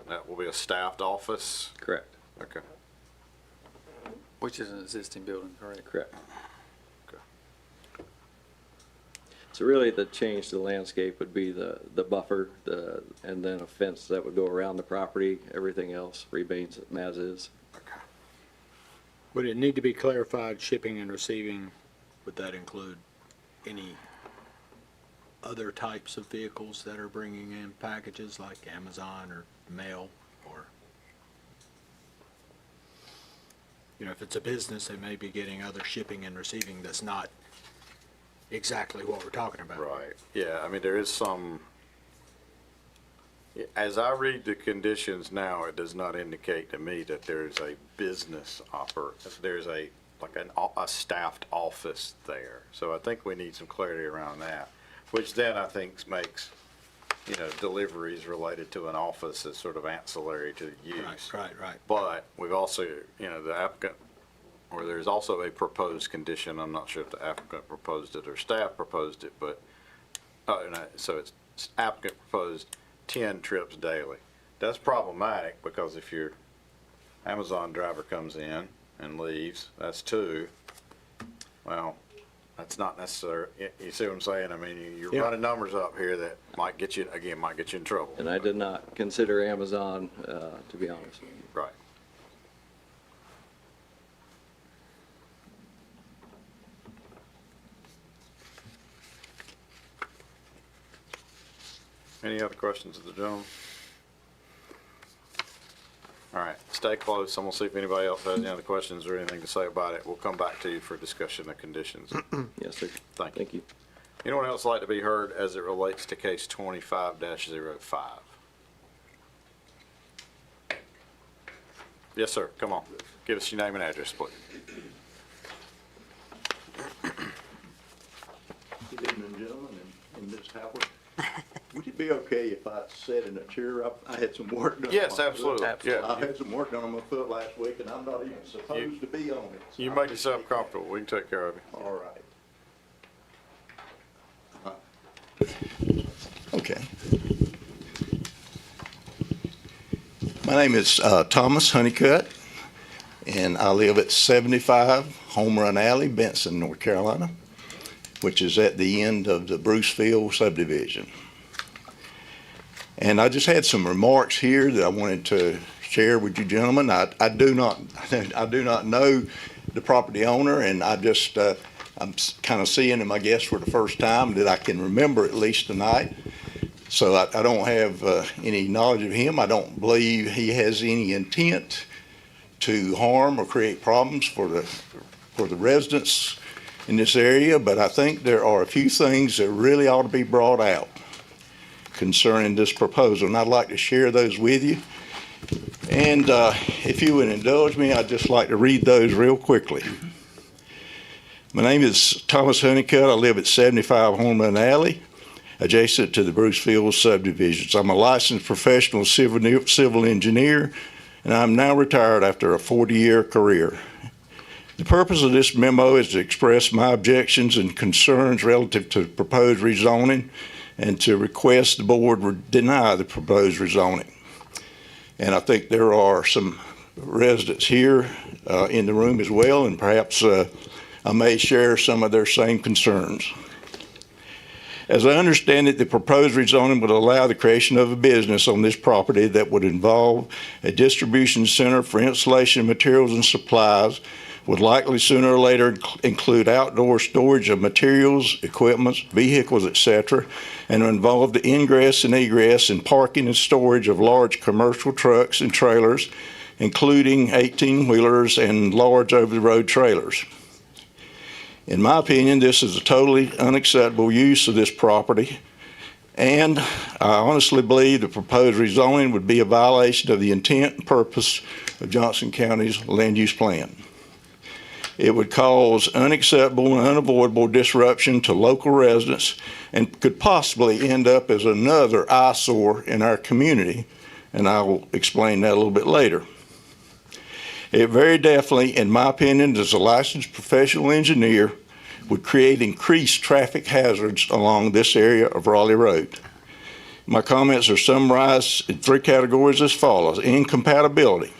That will be a staffed office? Correct. Okay. Which is an existing building, correct? Correct. Okay. So really, the change to the landscape would be the buffer, and then a fence that would go around the property. Everything else remains as is. Would it need to be clarified, shipping and receiving, would that include any other types of vehicles that are bringing in packages like Amazon or mail, or, you know, if it's a business, they may be getting other shipping and receiving that's not exactly what we're talking about. Right, yeah, I mean, there is some, as I read the conditions now, it does not indicate to me that there's a business there's a staffed office there. So I think we need some clarity around that, which then I think makes, you know, deliveries related to an office as sort of ancillary to the use. Right. But we've also, you know, the applicant, or there's also a proposed condition, I'm not sure if the applicant proposed it or staff proposed it, but, so it's applicant proposed 10 trips daily. That's problematic because if your Amazon driver comes in and leaves, that's 2. Well, that's not necessary. You see what I'm saying? I mean, you're running numbers up here that might get you in trouble. And I did not consider Amazon, to be honest with you. Right. Any other questions of the gentleman? All right, stay close. I'm gonna see if anybody else has any other questions or anything to say about it. We'll come back to you for discussion of conditions. Yes, sir. Thank you. Thank you. Anyone else like to be heard as it relates to case 25-05? Yes, sir. Come on. Give us your name and address, please. Good evening, gentlemen, and Ms. Howard. Would it be okay if I sat in a chair? I had some work done. Yes, on my absolutely. foot. Yeah. I had some work done on my foot last week, and I'm not even supposed to be on it. So You make yourself comfortable. We can take care of you. All right. Okay. My name is Thomas Honeycutt, and I live at 75 Home Run Alley, Benson, North Carolina, which is at the end of the Brucefield subdivision. And I just had some remarks here that I wanted to share with you gentlemen. I do not know the property owner, and I'm kind of seeing him, I guess, for the first time that I can remember, at least tonight. So I don't have any knowledge of him. I don't believe he has any intent to harm or create problems for the residents in this area, but I think there are a few things that really ought to be brought out concerning this proposal, and I'd like to share those with you. And if you would indulge me, I'd just like to read those real quickly. My name is Thomas Honeycutt. I live at 75 Home Run Alley, adjacent to the Brucefield subdivisions. I'm a licensed professional civil engineer, and I'm now retired after a 40-year career. The purpose of this memo is to express my objections and concerns relative to proposed rezoning and to request the board deny the proposed rezoning. And I think there are some residents here in the room as well, and perhaps I may share some of their same concerns. As I understand it, the proposed rezoning would allow the creation of a business on this property that would involve a distribution center for installation materials and supplies, would likely sooner or later include outdoor storage of materials, equipment, vehicles, etc., and involve the ingress and egress and parking and storage of large commercial trucks and trailers, including 18-wheelers and large over-the-road trailers. In my opinion, this is a totally unacceptable use of this property, and I honestly believe the proposed rezoning would be a violation of the intent and purpose of Johnston County's land use plan. It would cause unacceptable and unavoidable disruption to local residents and could possibly end up as another eyesore in our community, and I will explain that a little bit later. It very definitely, in my opinion, as a licensed professional engineer, would create increased traffic hazards along this area of Raleigh Road. My comments are summarized in 3 categories as follows. Incompatibility.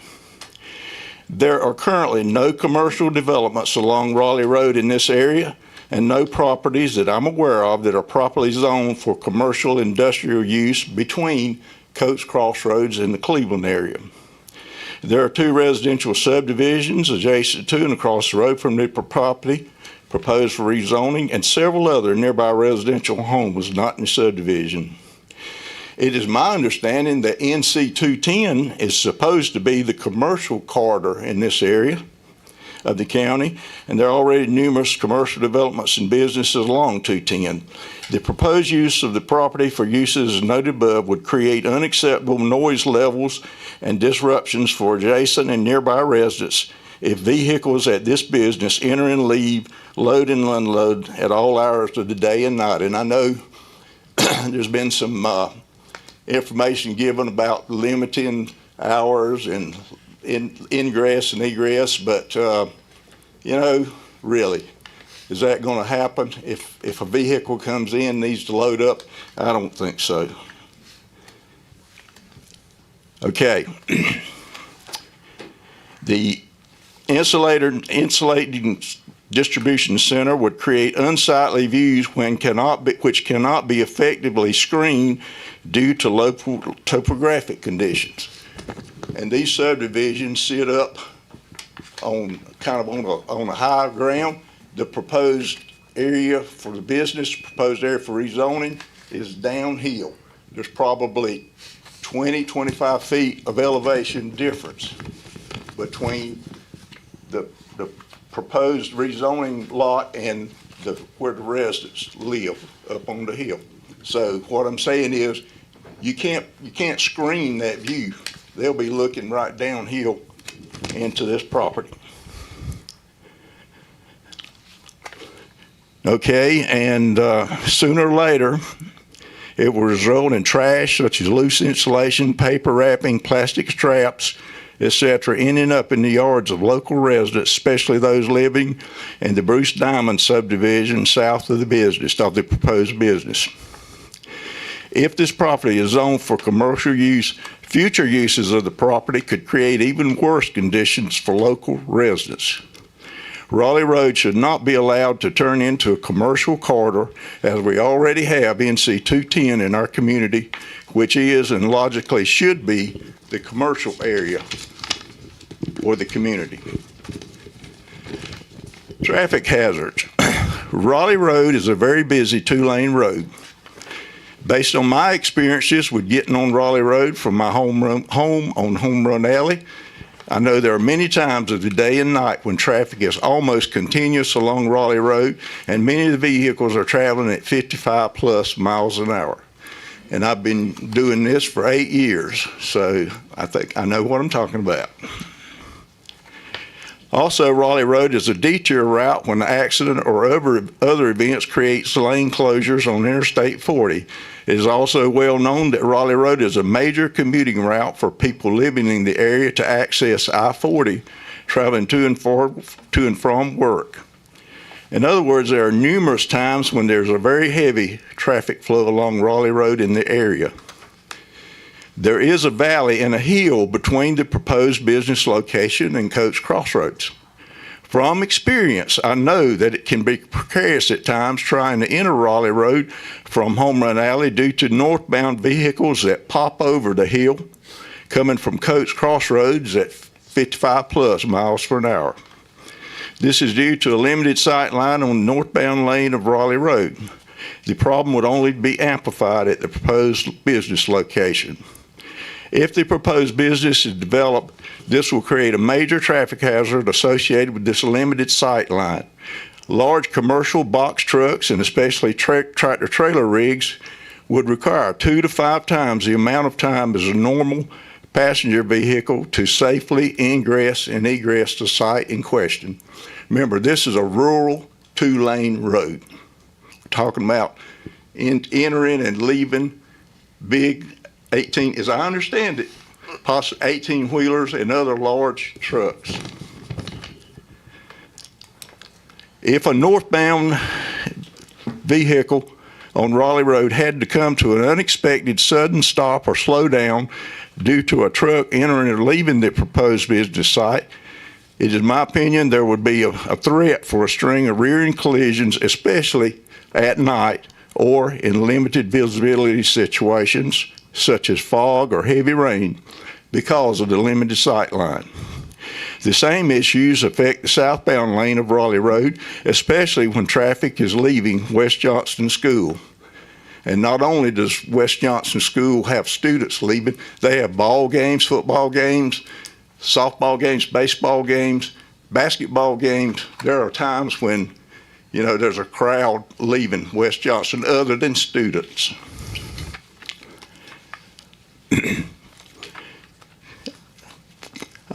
There are currently no commercial developments along Raleigh Road in this area, and no properties that I'm aware of that are properly zoned for commercial industrial use between Coates Crossroads and the Cleveland area. There are 2 residential subdivisions adjacent to and across the road from the property, proposed for rezoning, and several other nearby residential homes not in the subdivision. It is my understanding that NC 210 is supposed to be the commercial corridor in this area of the county, and there are already numerous commercial developments and businesses along 210. The proposed use of the property for uses as noted above would create unacceptable noise levels and disruptions for adjacent and nearby residents if vehicles at this business enter and leave, load and unload at all hours of the day and night. And I know there's been some information given about limiting hours and ingress and egress, but you know, really, is that going to happen if a vehicle comes in, needs to load up? I don't think so. Okay. The insulating distribution center would create unsightly views which cannot be effectively screened due to local topographic conditions. And these subdivisions sit up on on a high ground. The proposed area for the business, proposed area for rezoning is downhill. There's probably 20, 25 feet of elevation difference between the proposed rezoning lot and where the residents live up on the hill. So what I'm saying is you can't screen that view. They'll be looking right downhill into this property. Okay, and sooner or later, it will result in trash such as loose insulation, paper wrapping, plastic straps, etc., ending up in the yards of local residents, especially those living in the Bruce Diamond subdivision south of the proposed business. If this property is zoned for commercial use, future uses of the property could create even worse conditions for local residents. Raleigh Road should not be allowed to turn into a commercial corridor, as we already have NC 210 in our community, which is and logically should be the commercial area for the community. Traffic hazards. Raleigh Road is a very busy two-lane road. Based on my experiences with getting on Raleigh Road from my home on Home Run Alley, I know there are many times of the day and night when traffic is almost continuous along Raleigh Road, and many of the vehicles are traveling at 55 plus miles an hour. And I've been doing this for 8 years, so I think I know what I'm talking about. Also, Raleigh Road is a detour route when an accident or other events creates lane closures on Interstate 40. It is also well known that Raleigh Road is a major commuting route for people living in the area to access I-40, traveling to and from work. In other words, there are numerous times when there's a very heavy traffic flow along Raleigh Road in the area. There is a valley and a hill between the proposed business location and Coates Crossroads. From experience, I know that it can be precarious at times trying to enter Raleigh Road from Home Run Alley due to northbound vehicles that pop over the hill coming from Coates Crossroads at 55 plus miles per hour. This is due to a limited sight line on the northbound lane of Raleigh Road. The problem would only be amplified at the proposed business location. If the proposed business is developed, this will create a major traffic hazard associated with this limited sight line. Large commercial box trucks and especially tractor-trailer rigs would require 2 to 5 times the amount of time as a normal passenger vehicle to safely ingress and egress the site in question. Remember, this is a rural 2-lane road. We're talking about entering and leaving big 18, as I understand it, possibly 18-wheelers and other large trucks. If a northbound vehicle on Raleigh Road had to come to an unexpected sudden stop or slow down due to a truck entering or leaving the proposed business site, it is my opinion there would be a threat for a string of rear-end collisions, especially at night or in limited visibility situations, such as fog or heavy rain, because of the limited sight line. The same issues affect the southbound lane of Raleigh Road, especially when traffic is leaving West Johnston School. And not only does West Johnston School have students leaving, they have ball games, football games, softball games, baseball games, basketball games. There are times when, there's a crowd leaving West Johnston other than students.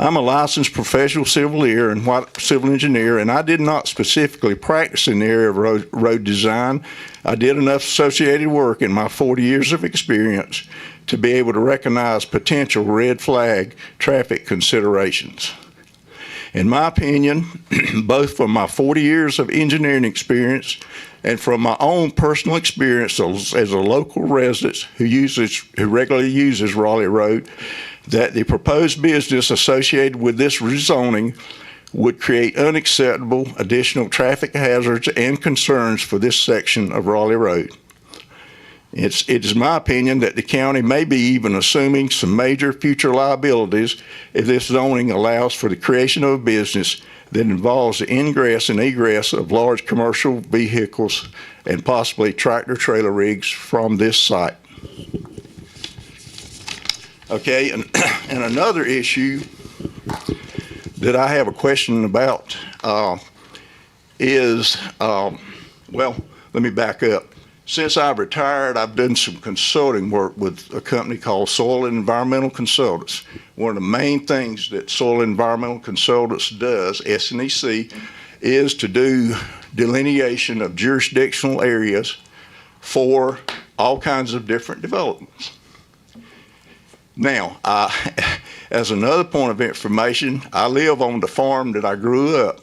I'm a licensed professional civil engineer, and I did not specifically practice in the area of road design. I did enough associated work in my 40 years of experience to be able to recognize potential red flag traffic considerations. In my opinion, both from my 40 years of engineering experience and from my own personal experience as a local resident who regularly uses Raleigh Road, that the proposed business associated with this rezoning would create unacceptable additional traffic hazards and concerns for this section of Raleigh Road. It is my opinion that the county may be even assuming some major future liabilities if this zoning allows for the creation of a business that involves the ingress and egress of large commercial vehicles and possibly tractor-trailer rigs from this site. Okay, and another issue that I have a question about is, well, let me back up. Since I've retired, I've done some consulting work with a company called Soil and Environmental Consultants. One of the main things that Soil and Environmental Consultants does, SNEC, is to do delineation of jurisdictional areas for all kinds of different developments. Now, as another point of information, I live on the farm that I grew up,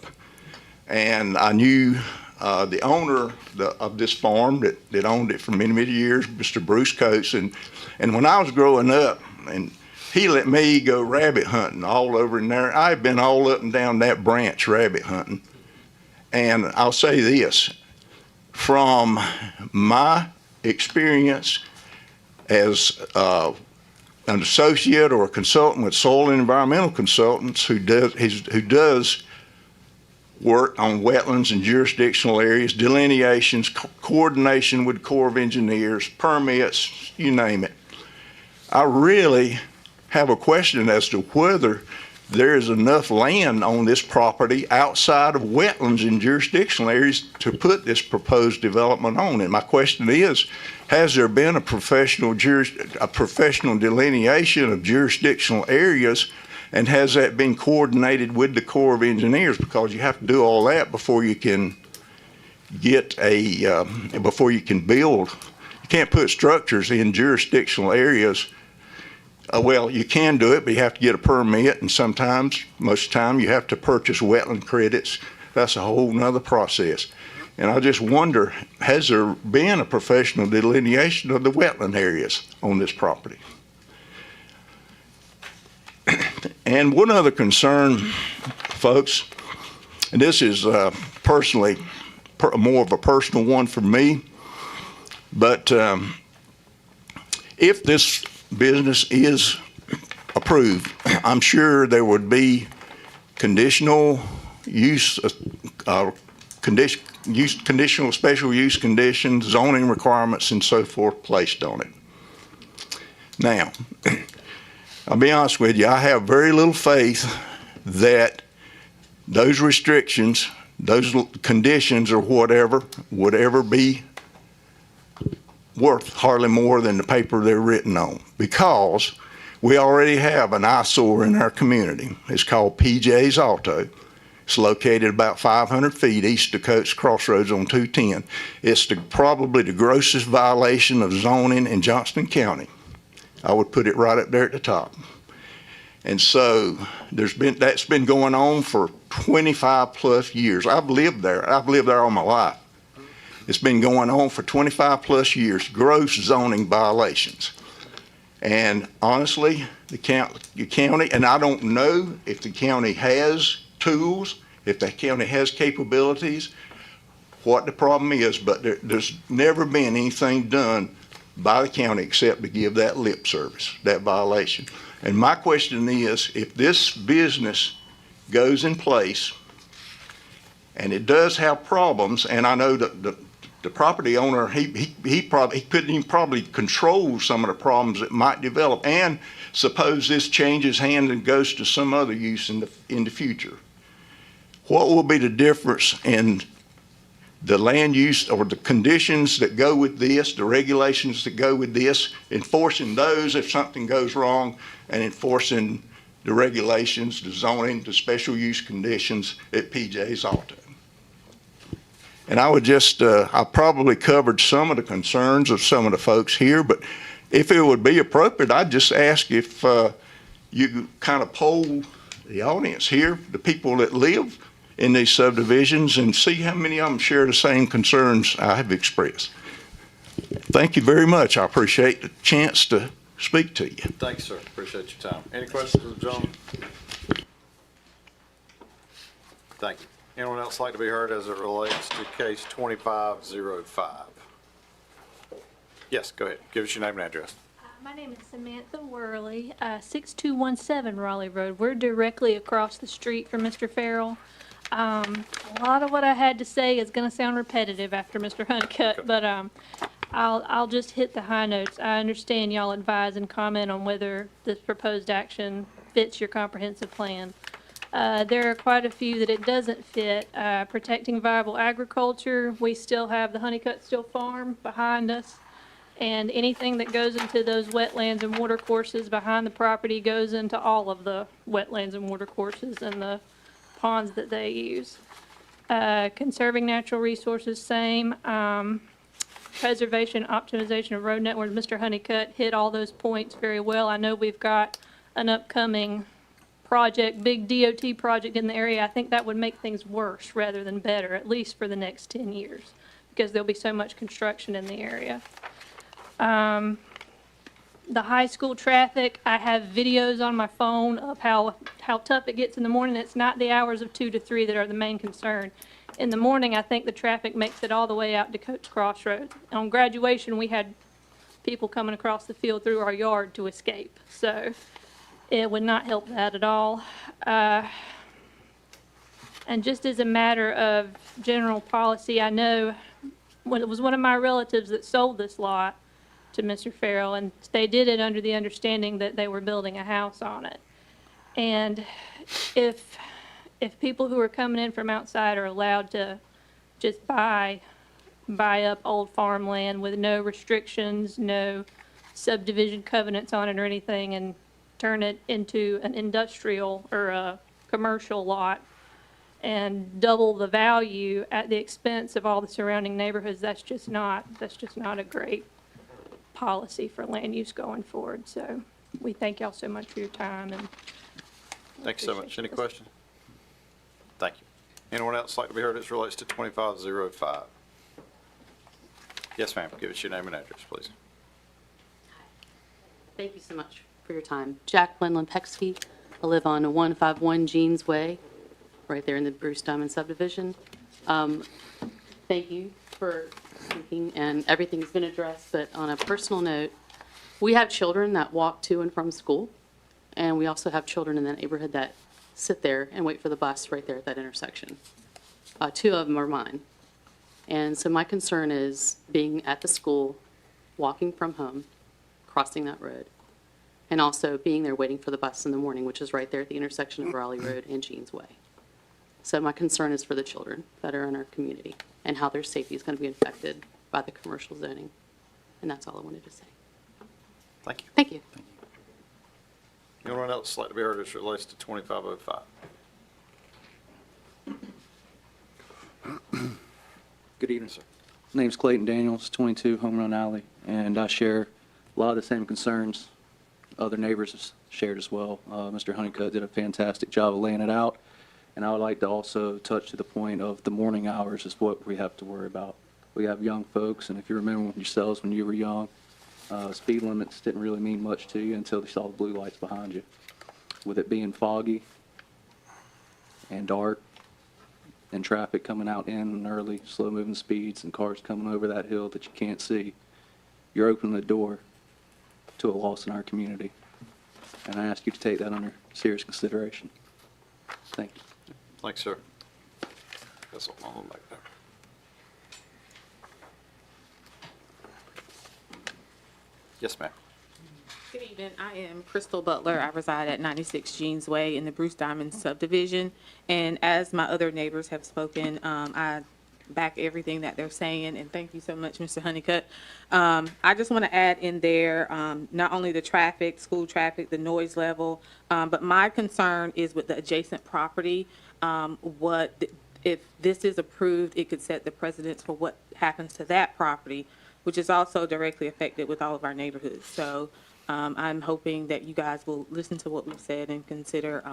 and I knew the owner of this farm that owned it for many, many years, Mr. Bruce Coates, and when I was growing up, and he let me go rabbit hunting all over in there. I've been all up and down that branch rabbit hunting, and I'll say this, from my experience as an associate or a consultant with Soil and Environmental Consultants who does work on wetlands and jurisdictional areas, delineations, coordination with the Corps of Engineers, permits, you name it. I really have a question as to whether there is enough land on this property outside of wetlands and jurisdictional areas to put this proposed development on. And my question is, has there been a professional delineation of jurisdictional areas, and has that been coordinated with the Corps of Engineers? Because you have to do all that before you can get before you can build. You can't put structures in jurisdictional areas. Well, you can do it, but you have to get a permit, and sometimes, most of the time, you have to purchase wetland credits. That's a whole nother process. And I just wonder, has there been a professional delineation of the wetland areas on this property? And one other concern, folks, and this is personally more of a personal one for me, but if this business is approved, I'm sure there would be conditional use, conditional special use conditions, zoning requirements, and so forth placed on it. Now, I'll be honest with you, I have very little faith that those restrictions, those conditions or whatever, would ever be worth hardly more than the paper they're written on, because we already have an eyesore in our community. It's called PJ's Auto. It's located about 500 feet east of Coates Crossroads on 210. It's probably the grossest violation of zoning in Johnston County. I would put it right up there at the top. And so that's been going on for 25 plus years. I've lived there all my life. It's been going on for 25 plus years, gross zoning violations. And honestly, the county, and I don't know if the county has tools, if the county has capabilities, what the problem is, but there's never been anything done by the county except to give that lip service, that violation. And my question is, if this business goes in place, and it does have problems, and I know that the property owner, he couldn't even probably control some of the problems that might develop, and suppose this changes hands and goes to some other use in the future. What will be the difference in the land use or the conditions that go with this, the regulations that go with this, enforcing those if something goes wrong, and enforcing the regulations, the zoning, the special use conditions at PJ's Auto? And I would just, I probably covered some of the concerns of some of the folks here, but if it would be appropriate, I'd just ask if you kind of poll the audience here, the people that live in these subdivisions, and see how many of them share the same concerns I have expressed. Thank you very much. I appreciate the chance to speak to you. Thanks, sir. Appreciate your time. Any questions of the gentleman? Thank you. Anyone else like to be heard as it relates to case 2505? Yes, go ahead. Give us your name and address. My name is Samantha Worley, 6217 Raleigh Road. We're directly across the street from Mr. Farrell. A lot of what I had to say is going to sound repetitive after Mr. Honeycutt, but I'll just hit the high notes. I understand y'all advise and comment on whether this proposed action fits your comprehensive plan. There are quite a few that it doesn't fit. Protecting viable agriculture, we still have the Honeycutt Still Farm behind us. And anything that goes into those wetlands and water courses behind the property goes into all of the wetlands and water courses and the ponds that they use. Conserving natural resources, same. Preservation, optimization of road network. Mr. Honeycutt hit all those points very well. I know we've got an upcoming project, big DOT project in the area. I think that would make things worse rather than better, at least for the next 10 years, because there'll be so much construction in the area. The high school traffic, I have videos on my phone of how tough it gets in the morning. It's not the hours of 2 to 3 that are the main concern. In the morning, I think the traffic makes it all the way out to Coates Crossroads. On graduation, we had people coming across the field through our yard to escape. So it would not help that at all. And just as a matter of general policy, I know when it was one of my relatives that sold this lot to Mr. Farrell, and they did it under the understanding that they were building a house on it. And if people who are coming in from outside are allowed to just buy up old farmland with no restrictions, no subdivision covenants on it or anything, and turn it into an industrial or a commercial lot and double the value at the expense of all the surrounding neighborhoods, that's just not a great policy for land use going forward. So we thank y'all so much for your time. And Thanks so much. Any questions? Thank you. Anyone else like to be heard as it relates to 2505? Yes, ma'am. Give us your name and address, please. Thank you so much for your time. Jacqueline Lempeksky. I live on 151 Jeans Way, right there in the Bruce Diamond subdivision. Thank you for speaking, and everything's been addressed, but on a personal note, we have children that walk to and from school, and we also have children in that neighborhood that sit there and wait for the bus right there at that intersection. 2 of them are mine. And so my concern is being at the school, walking from home, crossing that road, and also being there waiting for the bus in the morning, which is right there at the intersection of Raleigh Road and Jeans Way. So my concern is for the children that are in our community and how their safety is going to be affected by the commercial zoning. And that's all I wanted to say. Thank you. Thank you. Anyone else like to be heard as it relates to 2505? Good evening, sir. My name's Clayton Daniels, 22 Home Run Alley, and I share a lot of the same concerns other neighbors have shared as well. Mr. Honeycutt did a fantastic job of laying it out, and I would like to also touch to the point of the morning hours is what we have to worry about. We have young folks, and if you remember yourselves when you were young, speed limits didn't really mean much to you until you saw the blue lights behind you. With it being foggy and dark and traffic coming out in early, slow-moving speeds and cars coming over that hill that you can't see, you're opening the door to a loss in our community. And I ask you to take that under serious consideration. Thank you. Thanks, sir. Got something on back there. Yes, ma'am. Good evening. I am Crystal Butler. I reside at 96 Jeans Way in the Bruce Diamond subdivision. And as my other neighbors have spoken, I back everything that they're saying. And thank you so much, Mr. Honeycutt. I just want to add in there not only the traffic, school traffic, the noise level, but my concern is with the adjacent property. If this is approved, it could set the precedence for what happens to that property, which is also directly affected with all of our neighborhoods. So I'm hoping that you guys will listen to what we've said and consider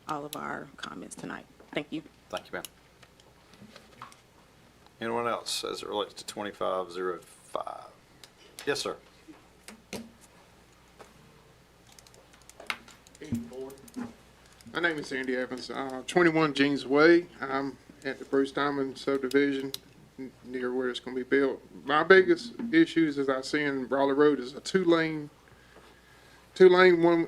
all of our comments tonight. Thank you. Thank you, ma'am. Anyone else as it relates to 2505? Yes, sir. My name is Andy Evans, 21 Jeans Way. I'm at the Bruce Diamond subdivision near where it's going to be built. My biggest issues, as I see in Raleigh Road, is a two-lane one,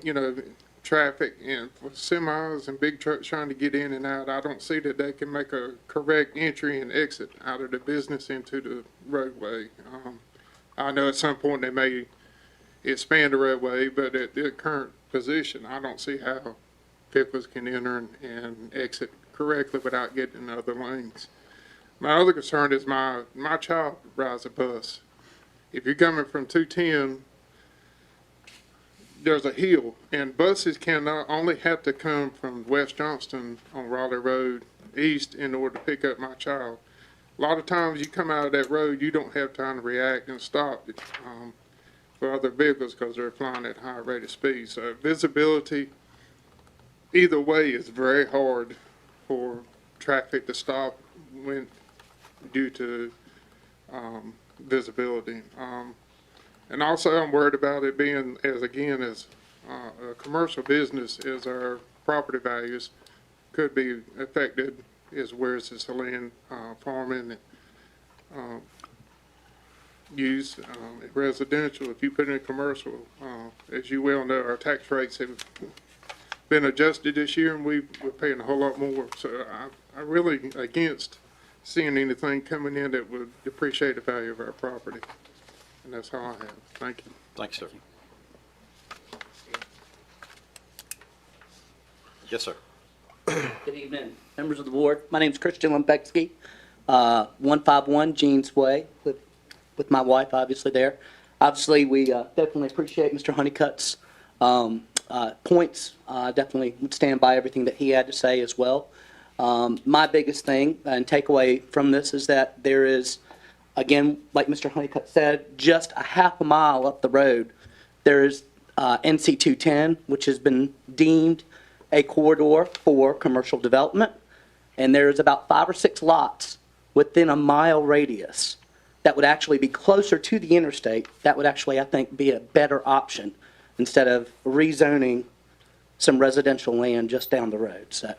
traffic, and for semis and big trucks trying to get in and out, I don't see that they can make a correct entry and exit out of the business into the roadway. I know at some point they may expand the roadway, but at their current position, I don't see how vehicles can enter and exit correctly without getting in other lanes. My other concern is my child rides a bus. If you're coming from 210, there's a hill, and buses cannot only have to come from West Johnston on Raleigh Road east in order to pick up my child. A lot of times you come out of that road, you don't have time to react and stop for other vehicles because they're flying at high rate of speed. So visibility either way is very hard for traffic to stop due to visibility. And also I'm worried about it being, as a commercial business, as our property values could be affected as where it's this land farming use residential. If you put in commercial, as you well know, our tax rates have been adjusted this year, and we're paying a whole lot more. So I'm really against seeing anything coming in that would depreciate the value of our property. And that's all I have. Thank you. Thanks, sir. Yes, sir. Good evening, members of the board. My name is Christian Lempexky, 151 Jeans Way, with my wife, obviously, there. Obviously, we definitely appreciate Mr. Honeycutt's points. Definitely would stand by everything that he had to say as well. My biggest thing and takeaway from this is that there is, again, like Mr. Honeycutt said, just a half a mile up the road, there's NC 210, which has been deemed a corridor for commercial development. And there's about 5 or 6 lots within a mile radius that would actually be closer to the interstate. That would actually, I think, be a better option instead of rezoning some residential land just down the road. So,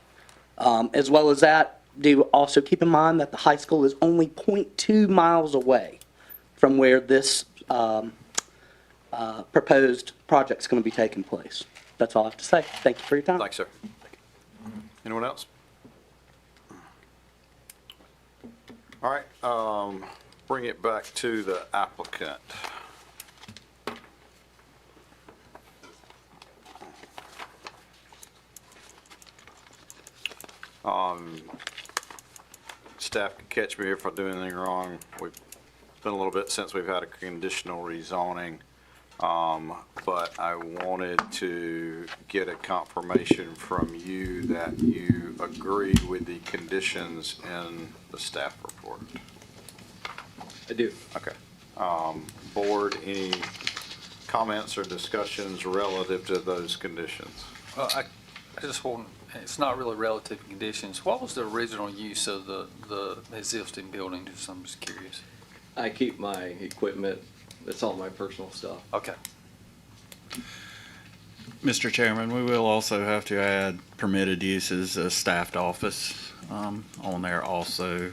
as well as that, do also keep in mind that the high school is only 0.2 miles away from where this proposed project is going to be taking place. That's all I have to say. Thank you for your time. Thanks, sir. Anyone else? All right, bring it back to the applicant. Staff can catch me if I do anything wrong. We've been a little bit since we've had a conditional rezoning, but I wanted to get a confirmation from you that you agree with the conditions in the staff report. I do. Okay. Board, any comments or discussions relative to those conditions? I just want, it's not really relative conditions. What was the original use of the existing building? I'm just curious. I keep my equipment, it's all my personal stuff. Okay. Mr. Chairman, we will also have to add permitted uses, a staffed office on there also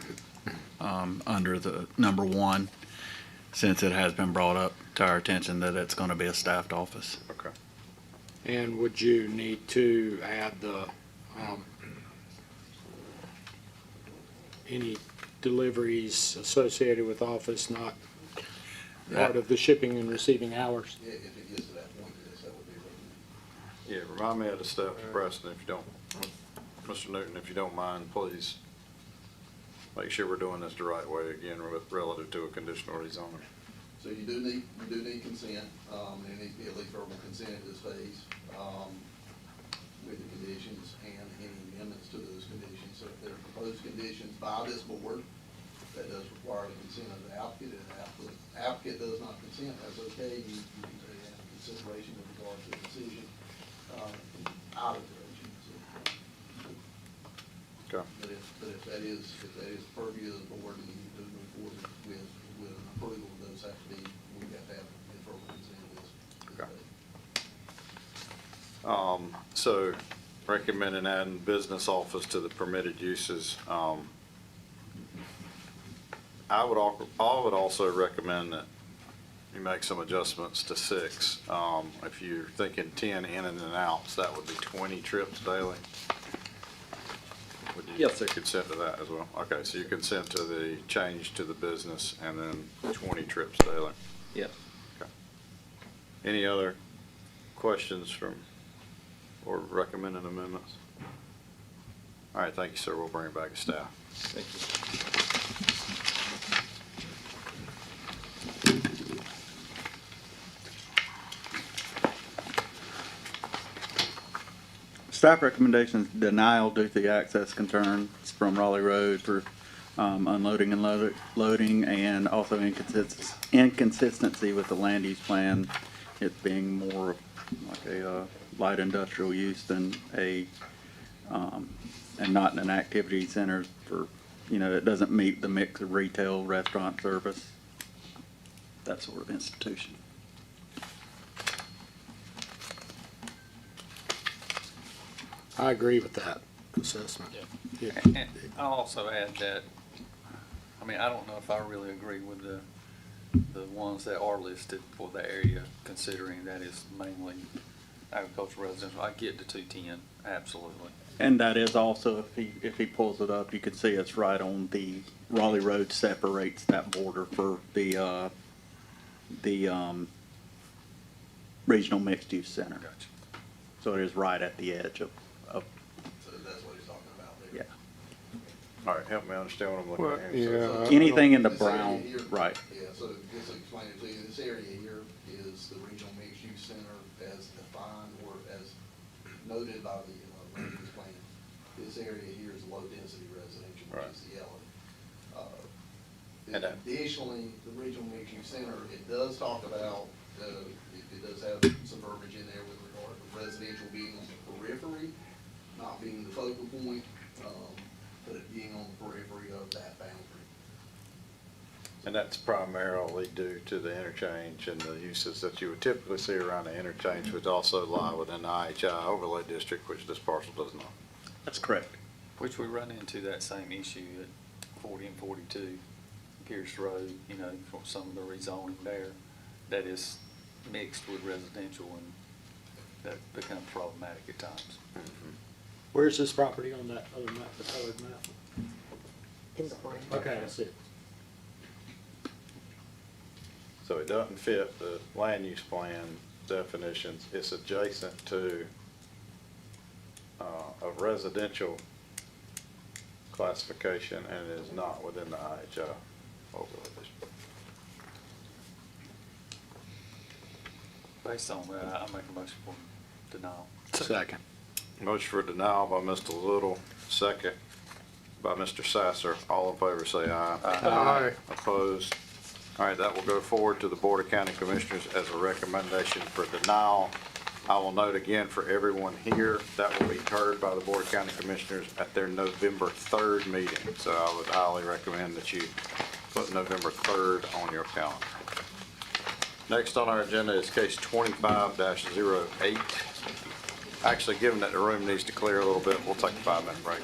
under the number 1, since it has been brought up to our attention that it's going to be a staffed office. Okay. And would you need to add the any deliveries associated with office not part of the shipping and receiving hours. If it gets to that point, yes, that would be recommended. Yeah, remind me of the steps, Preston, if you don't, Mr. Newton, if you don't mind, please make sure we're doing this the right way again relative to a conditional rezoning. So you do need consent, and it needs to be at least verbal consent at this phase, with the conditions and any amendments to those conditions. So if there are proposed conditions by this board, that does require the consent of the applicant, and the applicant does not consent, that's okay, you can take that into consideration with regard to the decision, out of direction. Okay. But if that is purview of the board, and you need to move forward with an approval, those have to be, we have to have verbal consent of this. Okay. So recommending adding business office to the permitted uses. I would also recommend that you make some adjustments to 6. If you're thinking 10 in and outs, that would be 20 trips daily. Would you Yes, sir. consent to that as well? Okay, so you consent to the change to the business and then 20 trips daily. Yes. Okay. Any other questions from, or recommended amendments? All right, thank you, sir. We'll bring it back to staff. Thank Staff recommendations denial due to the access concerns from Raleigh Road for unloading and loading, and also inconsistency with the land use plan, it being more like a light industrial use than a, and not in an activity center for, it doesn't meet the mix of retail, restaurant service, that sort of institution. I agree with that assessment. Yeah. And I'll also add that, I don't know if I really agree with the ones that are listed for the area, considering that is mainly agricultural residential. I get to 210, absolutely. And that is also, if he pulls it up, you can see it's right on the Raleigh Road separates that border for the regional mixed use center. Gotcha. So it is right at the edge of, So that's what he's talking about there. yeah. All right, help me understand what I'm looking Well, at here. yeah. Anything in the This area brown, here- right. Yeah, so just to explain it to you, this area here is the regional mixed use center as defined or as noted by the land use plan. This area here is low density residential, which Right. is the yellow. And that- Additionally, the regional mixed use center, it does talk about, it does have some verbiage in there with regard to residential being on the periphery, not being the focal point, but it being on the periphery of that boundary. And that's primarily due to the interchange and the uses that you would typically see around the interchange, which also lie within the IHI overlay district, which this parcel does not. That's correct. Which we run into that same issue at 40 and 42 Pierce Road, for some of the rezoning there, that is mixed with residential, and that becomes problematic at times. Where's this property on that other map, the colored map? In the brown. Okay, I see it. So it doesn't fit the land use plan definitions. It's adjacent to a residential classification and is not within the IHI overlay district. Based on that, I make a motion for denial. Second. Motion for denial by Mr. Little, second by Mr. Sasser. All in favor say aye. Aye. Opposed? All right, that will go forward to the Board of County Commissioners as a recommendation for denial. I will note again for everyone here, that will be heard by the Board of County Commissioners at their November 3rd meeting. So I would highly recommend that you put November 3rd on your calendar. Next on our agenda is case 25-08. Actually, given that the room needs to clear a little bit, we'll take a 5-minute break.